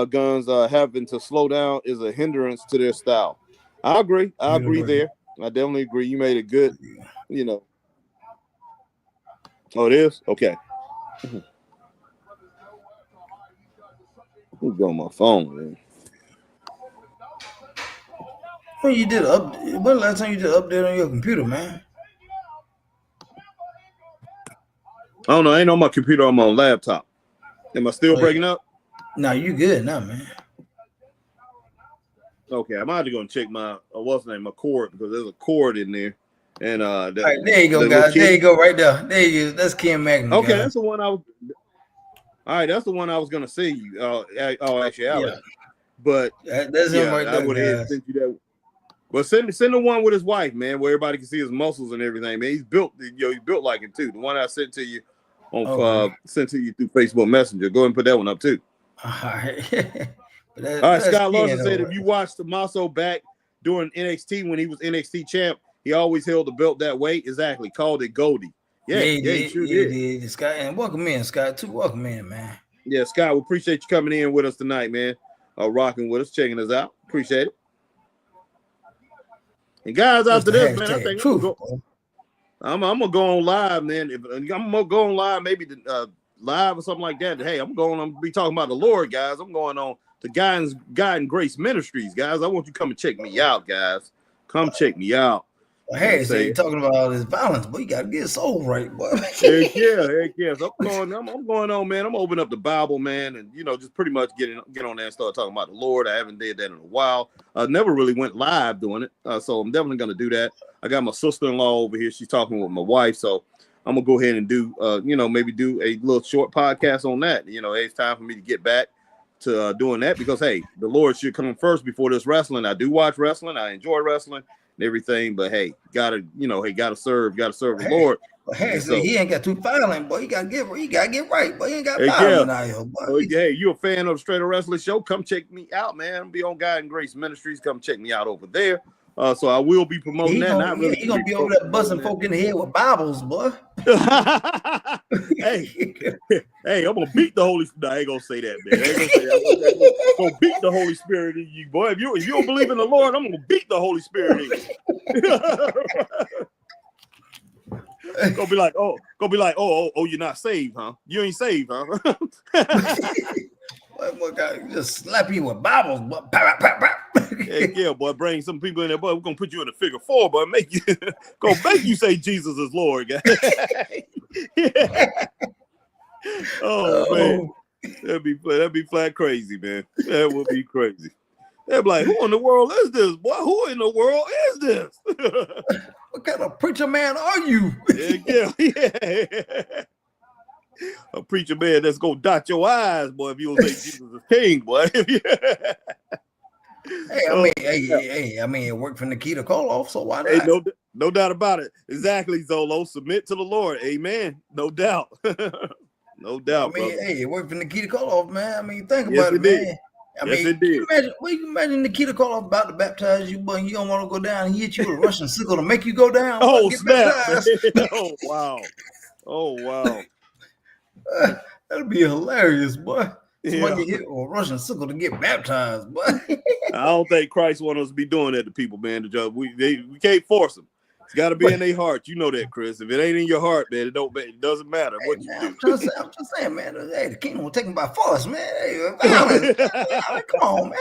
Guns having to slow down is a hindrance to their style. I agree there. I definitely agree. You made it good, Oh, it is? Okay. Let me go on my phone, man. When the last time you did an update on your computer, man? I don't know. I ain't on my computer. I'm on laptop. Am I still breaking up? No, you good now, man. Okay, I'm about to go and check my my cord, because there's a cord in there. And all right, there you go, guys. There you go, right there. There you go. That's Ken Magnum. Okay, guys. That's the one I was. All right, that's the one I was gonna see. Actually, Alex. Yeah. But that's him right there. I would have sent you that. But send the one with his wife, man, where everybody can see his muscles and everything, man. He's built, he's built like it too. The one I sent to you sent to you through Facebook Messenger. Go ahead and put that one up too. All right. All right, Scott Larson said if you watched Tommaso back during NXT when he was NXT champ, he always held the belt that way. Exactly. Called it Goldie. Yeah, he sure did. Scott, and welcome in, Scott, too. Welcome in, man. Yeah, Scott, we appreciate you coming in with us tonight, man. Rocking with us, checking us out. Appreciate it. And guys, after this, man, I think I'm gonna go on live, man. I'm gonna go on live, maybe live or something like that. Hey, I'm gonna be talking about the Lord, guys. I'm going on the God and Grace Ministries, guys. I want you to come and check me out, guys. Come check me out. Well, hey, so you're talking about all this violence, but you gotta get his soul right, boy. Heck yeah. So I'm going on, man. I'm opening up the Bible, man, and just pretty much get on there and start talking about the Lord. I haven't did that in a while. I never really went live doing it, so I'm definitely gonna do that. I got my sister-in-law over here. She's talking with my wife, so I'm gonna go ahead and do, maybe do a little short podcast on that. It's time for me to get back to doing that, because hey, the Lord should come first before this wrestling. I do watch wrestling. I enjoy wrestling and everything, but hey, gotta serve the Lord. But hey, so he ain't got too violent, boy. You gotta get right, boy. He ain't got violent out here, boy. Hey, you a fan of the Straight Up Wrestling Show? Come check me out, man. I'll be on God and Grace Ministries. Come check me out over there. So I will be promoting that. He gonna be over there busting folk in the head with Bibles, boy. hey, hey, I'm gonna beat the Holy Spirit. No, I ain't gonna say that, man. I ain't gonna say that. I'm gonna beat the Holy Spirit in you, boy. If you don't believe in the Lord, I'm gonna beat the Holy Spirit in you. Gonna be like, oh, you're not saved, huh? You ain't saved, huh? Boy, God, just slap you with Bibles, but yeah, boy, bring some people in there, boy. We're gonna put you in a figure four, boy. Make you say Jesus is Lord, guys. Yeah. Oh man, that'd be flat crazy, man. That would be crazy. They'd be like, who in the world is this, boy? Who in the world is this? What kind of preacher man are you? yeah. A preacher man that's gonna dot your eyes, boy, if you don't say Jesus is king, boy. I mean, it worked for Nikita Koloff, so why not? Hey, no doubt about it. Exactly, Zolo. Submit to the Lord. Amen. No doubt. No doubt, brother. Hey, it worked for Nikita Koloff, man. I mean, think about it, man. I mean, it did. You imagine Nikita Koloff about to baptize you, but you don't want to go down. He hit you with a Russian sickle to make you go down. Oh, snap. Oh, wow. Oh, wow. That'd be hilarious, boy. Somebody Yeah. hit a Russian sickle to get baptized, boy. I don't think Christ wants us to be doing that to people, man. We can't force them. It's got to be in their heart. You know that, Chris. If it ain't in your heart, man, it doesn't matter what you do. I'm just saying, man. Hey, the kingdom was taken by force, man. Hey, come on, man.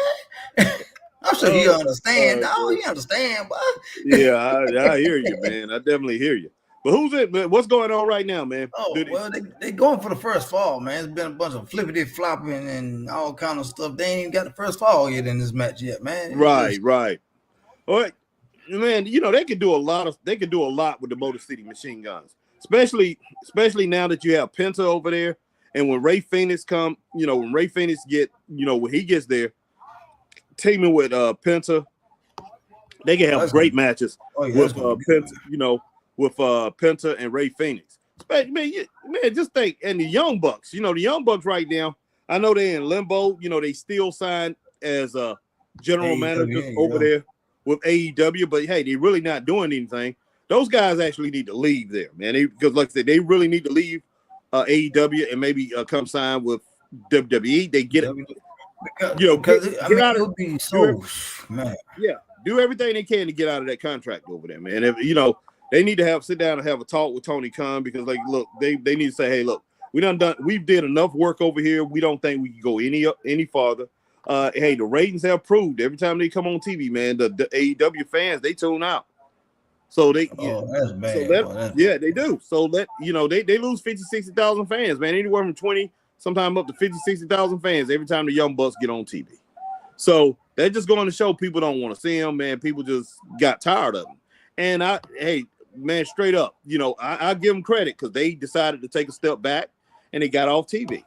I'm sure he understand. He understand, boy. Yeah, I hear you, man. I definitely hear you. But who's it? What's going on right now, man? Well, they going for the first fall, man. It's been a bunch of flippity flopping and all kind of stuff. They ain't even got the first fall yet in this match yet, man. Right. All right, man. You know they can do a lot with the Motor City Machine Guns, especially now that you have Penta over there, and when Ray Phoenix when Ray Phoenix when he gets there, teaming with Penta, they can have great matches with Penta, with Penta and Ray Phoenix. Man, just think, and the Young Bucks, the Young Bucks right now, I know they're in limbo. They still signed as general managers over there with AEW, but hey, they're really not doing anything. Those guys actually need to leave there, man. Because like I said, they really need to leave AEW and maybe come sign with WWE. They get it. It would be so, man. Yeah, do everything they can to get out of that contract over there, man. If, they need to sit down and have a talk with Tony Khan because, look, they need to say, hey, look, we've did enough work over here. We don't think we can go any farther. Hey, the ratings have proved every time they come on TV, man, the AEW fans, they tune out. So that's bad. They do. So they lose 50, 60,000 fans, man, anywhere from 20, sometimes up to 50, 60,000 fans every time the Young Bucks get on TV. So they're just going to show people don't want to see them, man. People just got tired of them. And man, straight up, I give them credit because they decided to take a step back and they got off TV.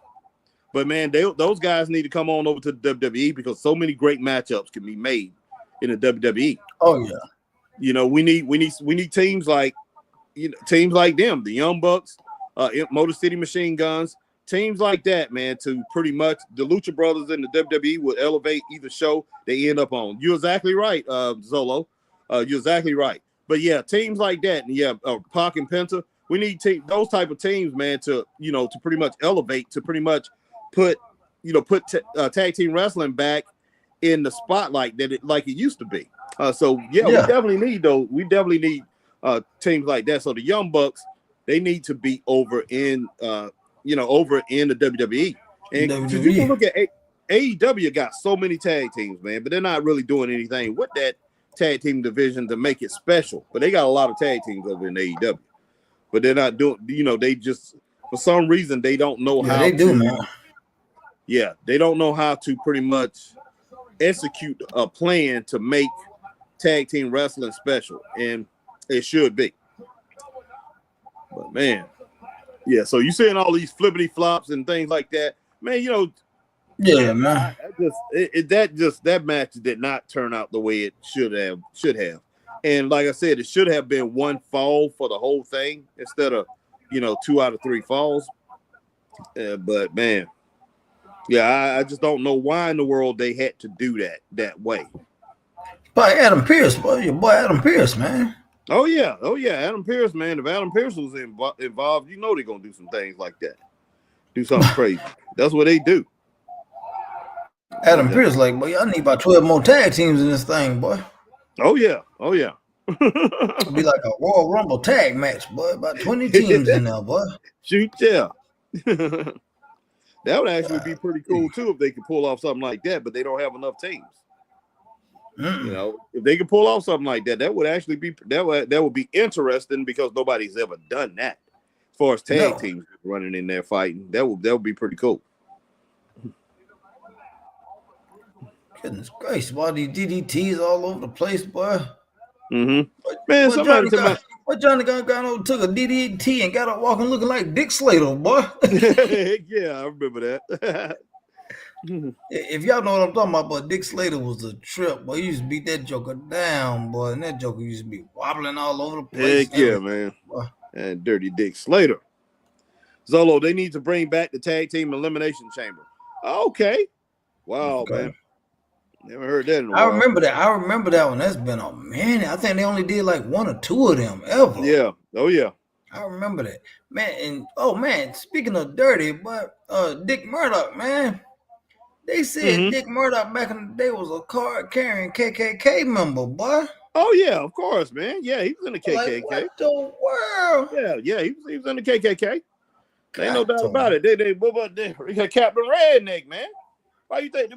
But man, those guys need to come on over to the WWE because so many great matchups can be made in the WWE. Oh yeah, we need teams like them, the Young Bucks, Motor City Machine Guns, teams like that, man. To pretty much the Lucha Brothers in the WWE will elevate either show they end up on. You're exactly right, Zolo. You're exactly right. But yeah, teams like that, and Pac and Penta, we need those type of teams, man, to to pretty much elevate, to pretty much put tag team wrestling back in the spotlight like it used to be. We definitely need those. We definitely need teams like that. So the Young Bucks, they need to be over in the WWE. And you can look at AEW got so many tag teams, man, but they're not really doing anything with that tag team division to make it special. But they got a lot of tag teams over in AEW, but they're not doing, they just, for some reason, they don't know how man. Yeah, they don't know how to pretty much execute a plan to make tag team wrestling special, and it should be. But man, yeah, so you seeing all these flippity flops and things like that, man, yeah, man. That match did not turn out the way it should have. And like I said, it should have been one fall for the whole thing instead of 2 out of 3 falls. But man, yeah, I just don't know why in the world they had to do that way. By Adam Pearce, boy, your boy Adam Pearce, man. Oh yeah. Adam Pearce, man. If Adam Pearce was involved, you know they're gonna do some things like that. Do something crazy. That's what they do. Adam Pearce, like, boy, y'all need about 12 more tag teams in this thing, boy. Oh yeah. It'll be like a Royal Rumble tag match, boy. About 20 teams in there, boy. Shoot, yeah. That would actually be pretty cool too if they could pull off something like that, but they don't have enough teams. You know, if they could pull off something like that, that would actually be that would be interesting because nobody's ever done that. As far as tag teams running in there fighting, that would be pretty cool. Goodness gracious, boy, these DDTs all over the place, boy. Man, somebody tell me. What Johnny got over, took a DDT and got up walking looking like Dick Slater, boy. Yeah, I remember that. If y'all know what I'm talking about, boy, Dick Slater was a trip, boy. He used to beat that Joker down, boy, and that Joker used to be wobbling all over the place. Heck yeah, man. Boy. And Dirty Dick Slater. Zolo, they need to bring back the tag team elimination chamber. Okay. Wow, man. Never heard that in a while. I remember that one. That's been a minute. I think they only did like one or two of them ever. Yeah. Oh yeah. I remember that. Man, and oh man, speaking of dirty, but Dick Murdoch, man. They said Dick Murdoch back in the day was a card carrying KKK member, boy. Oh yeah, of course, man. Yeah, he was in the KKK. Like, what the world? Yeah, he was in the KKK. Ain't no doubt about it. They Captain Redneck, man. Why you think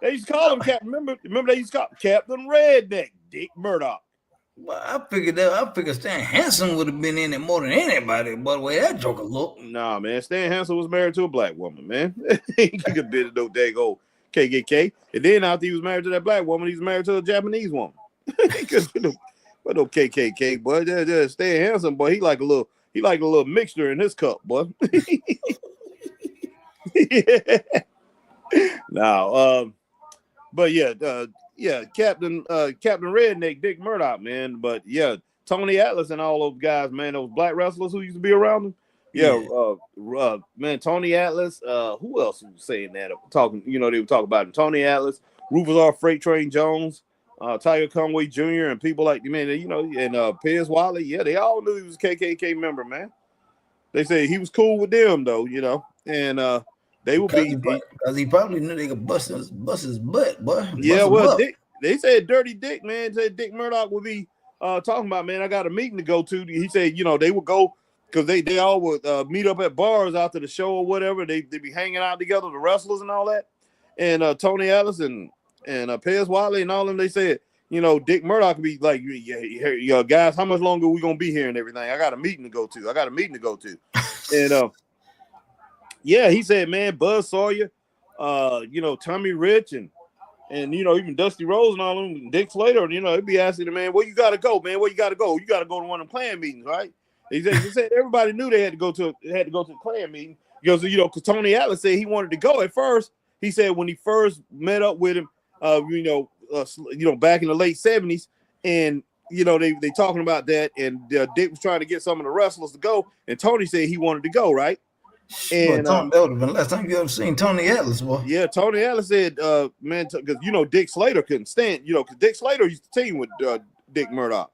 they used to call him Captain? Remember they used to call him Captain Redneck, Dick Murdoch. Well, I figured Stan Hansen would have been in it more than anybody, but the way that Joker looked. Nah, man. Stan Hansen was married to a black woman, man. He could have been no dang old KKK. And then after he was married to that black woman, he was married to a Japanese woman. He could have been no KKK, boy. Stan Hansen, boy, he like a little mixture in his cup, boy. Now, but yeah, Captain Redneck, Dick Murdoch, man. But yeah, Tony Atlas and all those guys, man, those black wrestlers who used to be around him. Yeah, man, Tony Atlas. Who else was saying that? Talking, they were talking about him. Tony Atlas, Rufus R. Freight Train Jones, Tiger Conway Jr. and people like man, and Piers Wally. Yeah, they all knew he was a KKK member, man. They say he was cool with them though, and they would be because he probably knew they could bust his butt, boy. Yeah, well, they said Dirty Dick, man. Said Dick Murdoch would be talking about, man. I got a meeting to go to. He said, they would go because they all would meet up at bars after the show or whatever. They'd be hanging out together, the wrestlers and all that. And Tony Atlas and Piers Whatley and all them, they said, Dick Murdoch could be like, yeah, guys, how much longer are we gonna be here and everything? I got a meeting to go to. And yeah, he said, man, Buzz Sawyer, Tommy Rich and even Dusty Rose and all them, Dick Slater, he'd be asking the man, where you gotta go, man? Where you gotta go? You gotta go to one of the clan meetings, right? He said everybody knew they had to go to the clan meeting because because Tony Atlas said he wanted to go at first. He said when he first met up with him, back in the late 70s, and they talking about that, and Dick was trying to get some of the wrestlers to go, and Tony said he wanted to go, right? And that would have been last time you ever seen Tony Atlas, boy. Yeah, Tony Atlas said, man, because Dick Slater couldn't stand, because Dick Slater used to team with Dick Murdoch,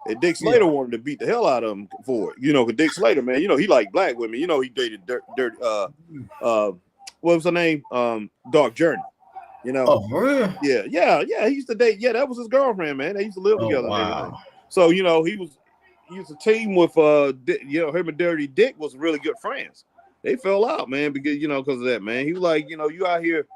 and Dick Slater wanted to beat the hell out of him for it, because Dick Slater, man, he liked black women, he dated what was her name, Dark Journey, Oh, for real? Yeah, he used to date. Yeah, that was his girlfriend, man. They used to live together. Wow. And everything. So he used to team with him and Dirty Dick was really good friends. They fell out, man, because of that, man. He was like, you out here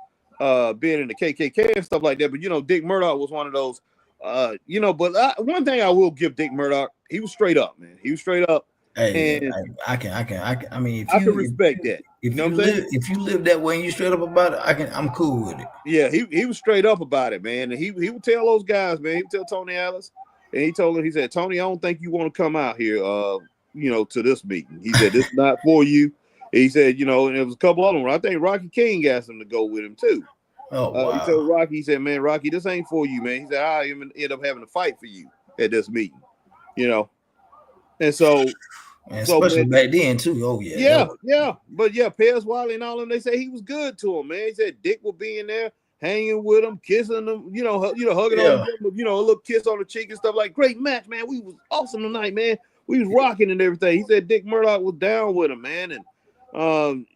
being in the KKK and stuff like that. But Dick Murdoch was one of those, But one thing I will give Dick Murdoch, he was straight up, man. He was straight up. Hey, and I can. I mean, I can respect that. If you live that way and you straight up about it, I'm cool with it. Yeah, he was straight up about it, man. And he would tell those guys, man. He would tell Tony Atlas, and he told him, he said, Tony, I don't think you want to come out here, to this meeting. He said, this is not for you. He said, and there was a couple of them. I think Rocky King asked him to go with him too. Oh, wow. He told Rocky, he said, man, Rocky, this ain't for you, man. He said, I even end up having to fight for you at this meeting, And so, especially back then too. Oh yeah. Yeah. But yeah, Piers Whatley and all them, they say he was good to him, man. He said Dick will be in there. hanging with them, kissing them, hugging Yeah. on them, a little kiss on the cheek and stuff. Like, great match, man. We was awesome tonight, man. We was rocking and everything. He said Dick Murdoch was down with him, man, and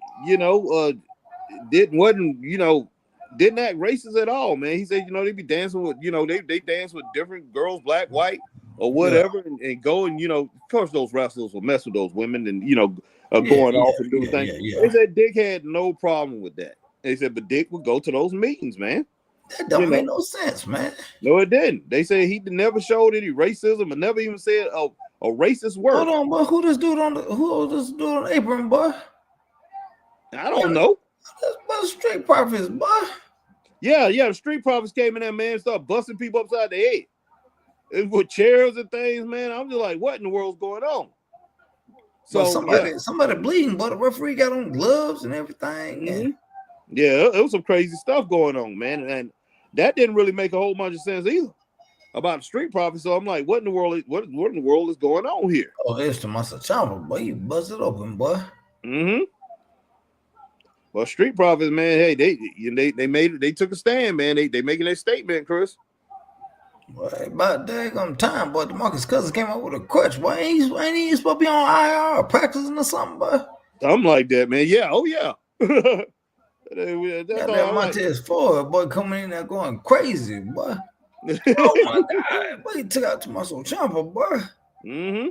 didn't act racist at all, man. He said, they be dancing with, they dance with different girls, black, white, or whatever, and go and, of course those wrestlers will mess with those women and, going off and doing things. They said Dick had no problem with that. They said, but Dick would go to those meetings, man. That don't make no sense, man. No, it didn't. They said he never showed any racism and never even said a racist word. Hold on, boy. Who this dude on the apron, boy? I don't know. That's about Street Profits, boy. Yeah, the Street Profits came in there, man, started busting people upside the head. It with chairs and things, man. I'm just like, what in the world's going on? So somebody bleeding, but the referee got on gloves and everything. Mm-hmm. Yeah, it was some crazy stuff going on, man, and that didn't really make a whole bunch of sense either about the Street Profits. So I'm like, what in the world is going on here? Oh, it's Tommaso Ciampa, boy. You busted open, boy. Mm-hmm. Well, Street Profits, man, hey, they made it. They took a stand, man. They making their statement, Chris. Boy, about daggum time, boy. DeMarcus Cousins came up with a crutch, boy. Ain't he supposed to be on IR or practicing or something, boy? Something like that, man. Yeah, oh yeah. That's that Montez Ford, boy, coming in there going crazy, boy. Oh my God, boy, he took out Tommaso Ciampa, boy. Mm-hmm.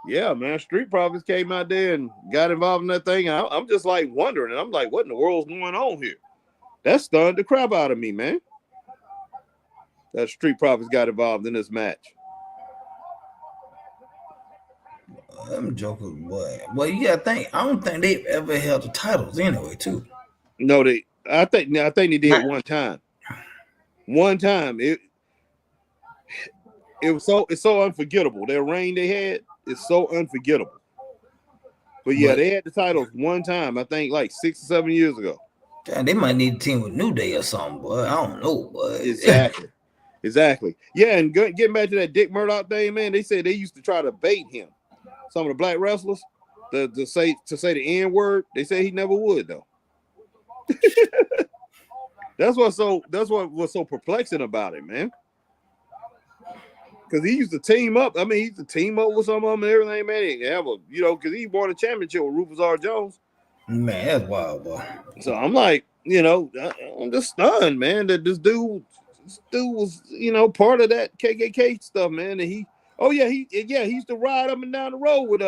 Yeah, man. Street Profits came out there and got involved in that thing. I'm just like wondering, and I'm like, what in the world's going on here? That stunned the crap out of me, man. That Street Profits got involved in this match. I'm joking, boy. Well, you gotta think. I don't think they've ever held the titles anyway, too. No, I think they did one time. One time. It's so unforgettable. Their reign they had is so unforgettable. But yeah, they had the titles one time, I think like 6 or 7 years ago. Damn, they might need a team with New Day or something, boy. I don't know, boy. Exactly. Yeah, and getting back to that Dick Murdoch thing, man, they said they used to try to bait him. Some of the black wrestlers to say the N-word. They say he never would though. That's what was so perplexing about it, man. Because he used to team up. I mean, he used to team up with some of them and everything, man. He have because he won a championship with Rufus R. Jones. Man, that's wild, boy. So I'm like, I'm just stunned, man, that this dude was, part of that KKK stuff, man. And he used to ride up and down the road with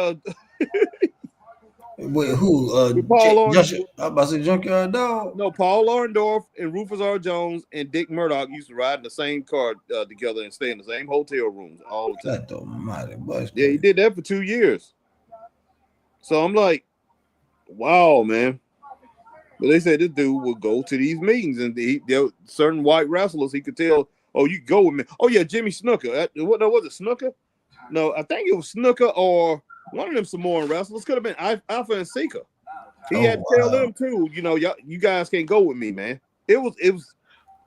Wait, who? with Paul Orndorff. I about to say Junkyard Dog. No, Paul Orndorff and Rufus R. Jones and Dick Murdoch used to ride in the same car together and stay in the same hotel rooms all the time. That almighty, boy. Yeah, he did that for 2 years. So I'm like, wow, man. But they said this dude would go to these meetings and there were certain white wrestlers he could tell, oh, you go with me. Oh, yeah, Jimmy Snuka. What was it, Snuka? No, I think it was Snuka or one of them Samoan wrestlers. Could have been Alpha and Sika. He had to tell them too, you guys can't go with me, man. It was.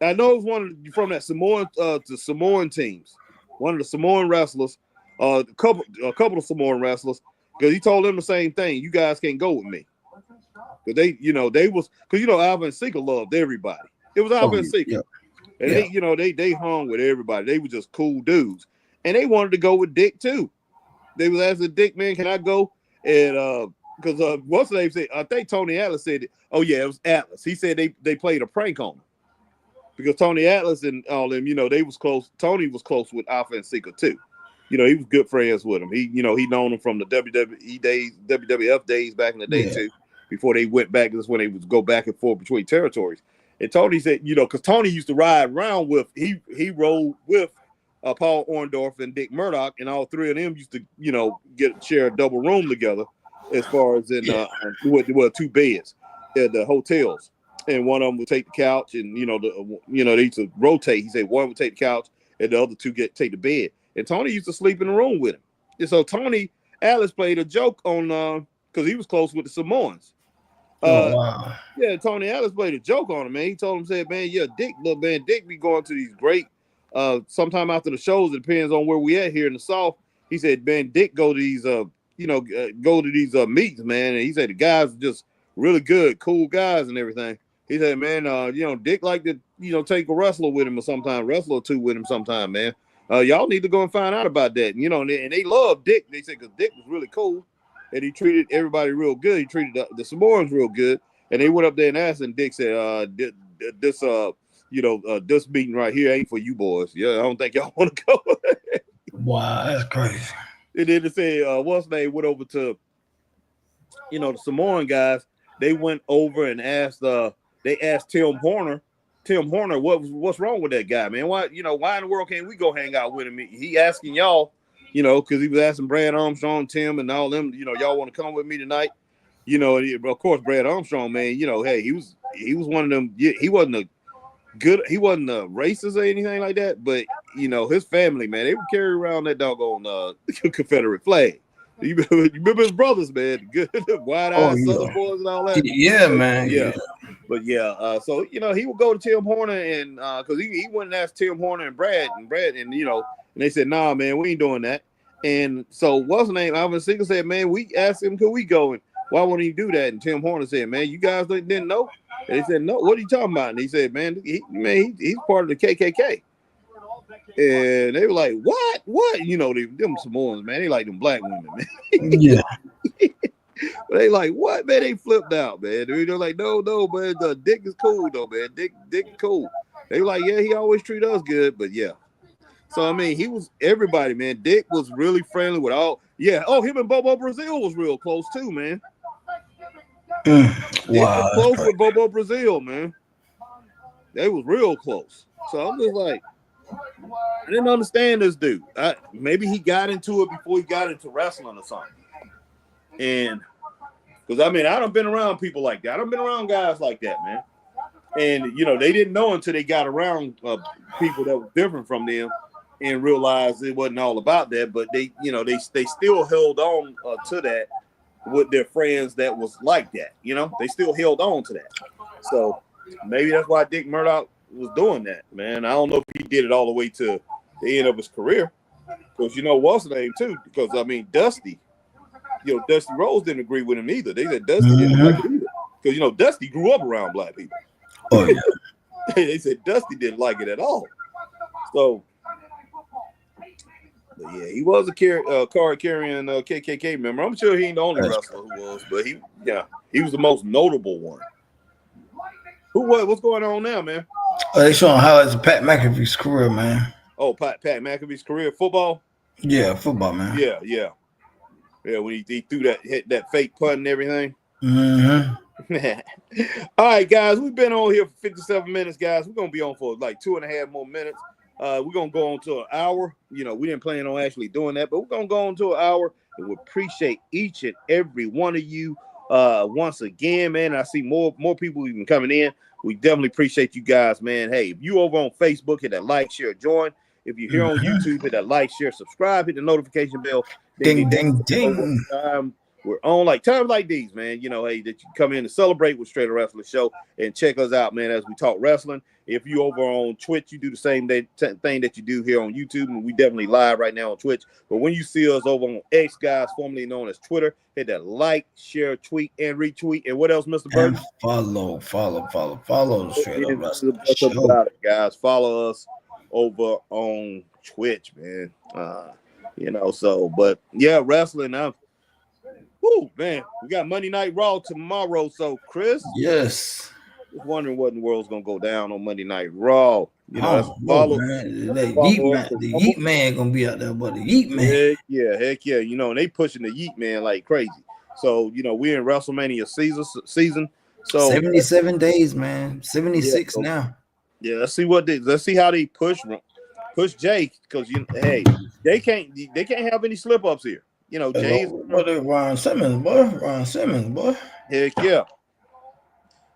I know it was one from that Samoan to Samoan teams. One of the Samoan wrestlers, a couple of Samoan wrestlers, because he told them the same thing. You guys can't go with me. Because Alpha and Sika loved everybody. It was Alpha and Sika. Yeah. And they hung with everybody. They were just cool dudes. And they wanted to go with Dick too. They was asking Dick, man, can I go? And because what's the name said? I think Tony Atlas said it. Oh yeah, it was Atlas. He said they played a prank on him because Tony Atlas and all them, they was close. Tony was close with Alpha and Sika too. He was good friends with him. He known him from the WWE days, WWF days back in the day too. Before they went back, that's when they would go back and forth between territories. And Tony said, because Tony used to ride around with he rode with Paul Orndorff and Dick Murdoch, and all three of them used to share a double room together, as far as in with 2 beds at the hotels, and one of them would take the couch, and they used to rotate. He said one would take the couch, and the other 2 take the bed. And Tony used to sleep in the room with him. And so Tony Atlas played a joke on because he was close with the Samoans. Wow. Yeah, Tony Atlas played a joke on him, man. He told him, said, man, Dick be going to these great. Sometime after the shows, it depends on where we at here in the South. He said, man, Dick go to these meetings, man. And he said the guys are just really good, cool guys and everything. He said, man, Dick like to, take a wrestler with him or sometime, wrestler or two with him sometime, man. Y'all need to go and find out about that. And they love Dick. They said because Dick was really cool and he treated everybody real good. He treated the Samoans real good. And they went up there and asked, and Dick said, this meeting right here ain't for you boys. Yeah, I don't think y'all want to go. Wow, that's crazy. And then they say, what's name went over to, the Samoan guys. They went over and asked, they asked Tim Horner, what's wrong with that guy, man? Why in the world can't we go hang out with him? He asking y'all, because he was asking Brad Armstrong, Tim, and all them, y'all want to come with me tonight? Of course, Brad Armstrong, man, hey, he was one of them. He wasn't a racist or anything like that, but his family, man, they would carry around that doggone Confederate flag. You remember his brothers, man, good wide-eyed Southern boys and all that. Yeah, man. Yeah. But so he would go to Tim Horner and because he went and asked Tim Horner and Brad, and they said, nah, man, we ain't doing that. And so what's the name? Ivan Siegel said, man, we asked him, could we go? And why wouldn't he do that? And Tim Horner said, man, you guys didn't know? And they said, no, what are you talking about? And he said, man, he's part of the KKK. And they were like, what? Them Samoans, man, they like them black women, man. Yeah. But they like, what, man? They flipped out, man. They're like, no, man, Dick is cool, though, man. Dick is cool. They were like, yeah, he always treat us good, but yeah. So, I mean, he was everybody, man. Dick was really friendly with all. Yeah. Oh, him and Bobo Brazil was real close, too, man. Wow. Close with Bobo Brazil, man. They was real close. So I'm just like, I didn't understand this dude. Maybe he got into it before he got into wrestling or something. And because I done been around people like that. I done been around guys like that, man. And they didn't know until they got around people that were different from them and realized it wasn't all about that. But they still held on to that with their friends that was like that. They still held on to that. So maybe that's why Dick Murdoch was doing that, man. I don't know if he did it all the way to the end of his career. Because what's the name too? Because Dusty. Dusty Rhodes didn't agree with him either. They said Dusty didn't like it either. Because, Dusty grew up around black people. Oh, yeah. They said Dusty didn't like it at all. So, but yeah, he was a card-carrying KKK member. I'm sure he ain't the only wrestler who was, but he was the most notable one. What's going on now, man? They showing highlights of Pat McAfee's career, man. Oh, Pat McAfee's career, football? Yeah, football, man. Yeah. Yeah, when he threw hit that fake punt and everything. Mm-hmm. All right, guys, we've been on here for 57 minutes, guys. We're gonna be on for like 2.5 more minutes. We're gonna go on to an hour. We didn't plan on actually doing that, but we're gonna go on to an hour, and we appreciate each and every one of you once again, man. I see more people even coming in. We definitely appreciate you guys, man. Hey, if you over on Facebook, hit that like, share, join. If you're here on YouTube, hit that like, share, subscribe, hit the notification bell. Ding, ding, ding. We're on like times like these, man. Hey, that you come in to celebrate with Straight Wrestling Show and check us out, man, as we talk wrestling. If you over on Twitch, you do the same thing that you do here on YouTube, and we definitely live right now on Twitch. But when you see us over on X, guys, formerly known as Twitter, hit that like, share, tweet, and retweet. And what else, Mr. Burton? Follow the Straight Up Wrestling Show. About it, guys. Follow us over on Twitch, man. But yeah, wrestling now. Woo, man, we got Monday Night Raw tomorrow. So, Chris, yes, just wondering what in the world's gonna go down on Monday Night Raw. Man. The Yeet Man gonna be out there, but the Yeet Man, heck yeah, and they pushing the Yeet Man like crazy. So, we're in WrestleMania season. So 77 days, man, 76 now. Yeah, let's see how they push Jay, because they can't have any slip ups here. Jay's Ron Simmons, boy. Heck yeah.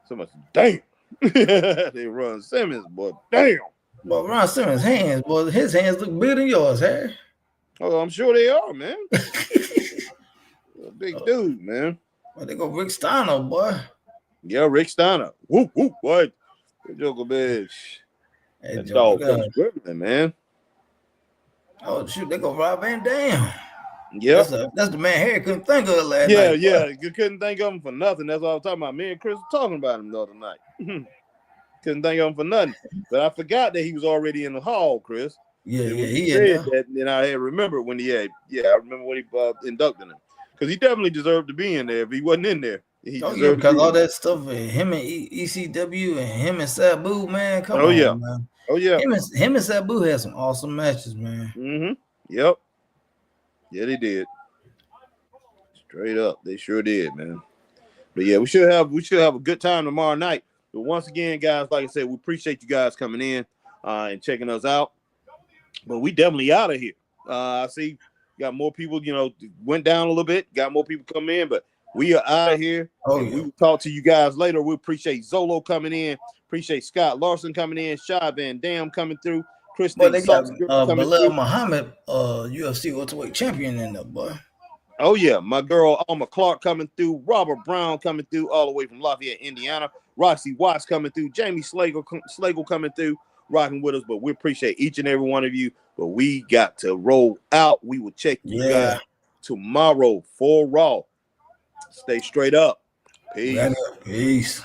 So much damn. They run Simmons, boy. Damn. But Ron Simmons' hands, boy, his hands look bigger than yours, Harry. Oh, I'm sure they are, man. Big dude, man. Well, they go Rick Steiner, boy. Yeah, Rick Steiner. Whoop, whoop, what? Joker, bitch. That dog comes gripping, man. Oh, shoot, they go Rob Van Dam. Yep. That's the man Harry couldn't think of it last Yeah, night. yeah. You couldn't think of him for nothing. That's what I was talking about. Me and Chris were talking about him the other night. Couldn't think of him for nothing. But I forgot that he was already in the hall, Chris. Yeah, And yeah, when you he said that, then I had remembered when he had, I remember when he inducted him. Because he definitely deserved to be in there. If he wasn't in there, he Oh yeah, deserved to because be all in there. that stuff with him and ECW and him and Sabu, man, come Oh, yeah. on, man. Oh, yeah. Him and Sabu had some awesome matches, man. Mm-hmm. Yep. Yeah, they did. Straight up. They sure did, man. But yeah, we should have a good time tomorrow night. But once again, guys, like I said, we appreciate you guys coming in and checking us out. But we definitely out of here. I see got more people, went down a little bit, got more people coming in, but we are out of here. Oh, and yeah. We will talk to you guys later. We appreciate Zolo coming in, appreciate Scott Larson coming in, Shy Van Dam coming through, Boy, Christine they got coming Bilal through. Muhammad, UFC welterweight champion in there, boy. Oh, yeah. My girl, Alma Clark coming through. Robert Brown coming through all the way from Lafayette, Indiana. Roxy Watts coming through. Jamie Slagle coming through, rocking with us. But we appreciate each and every one of you. But we got to roll out. We will check you guys tomorrow for Raw. Stay straight up. Peace. Peace.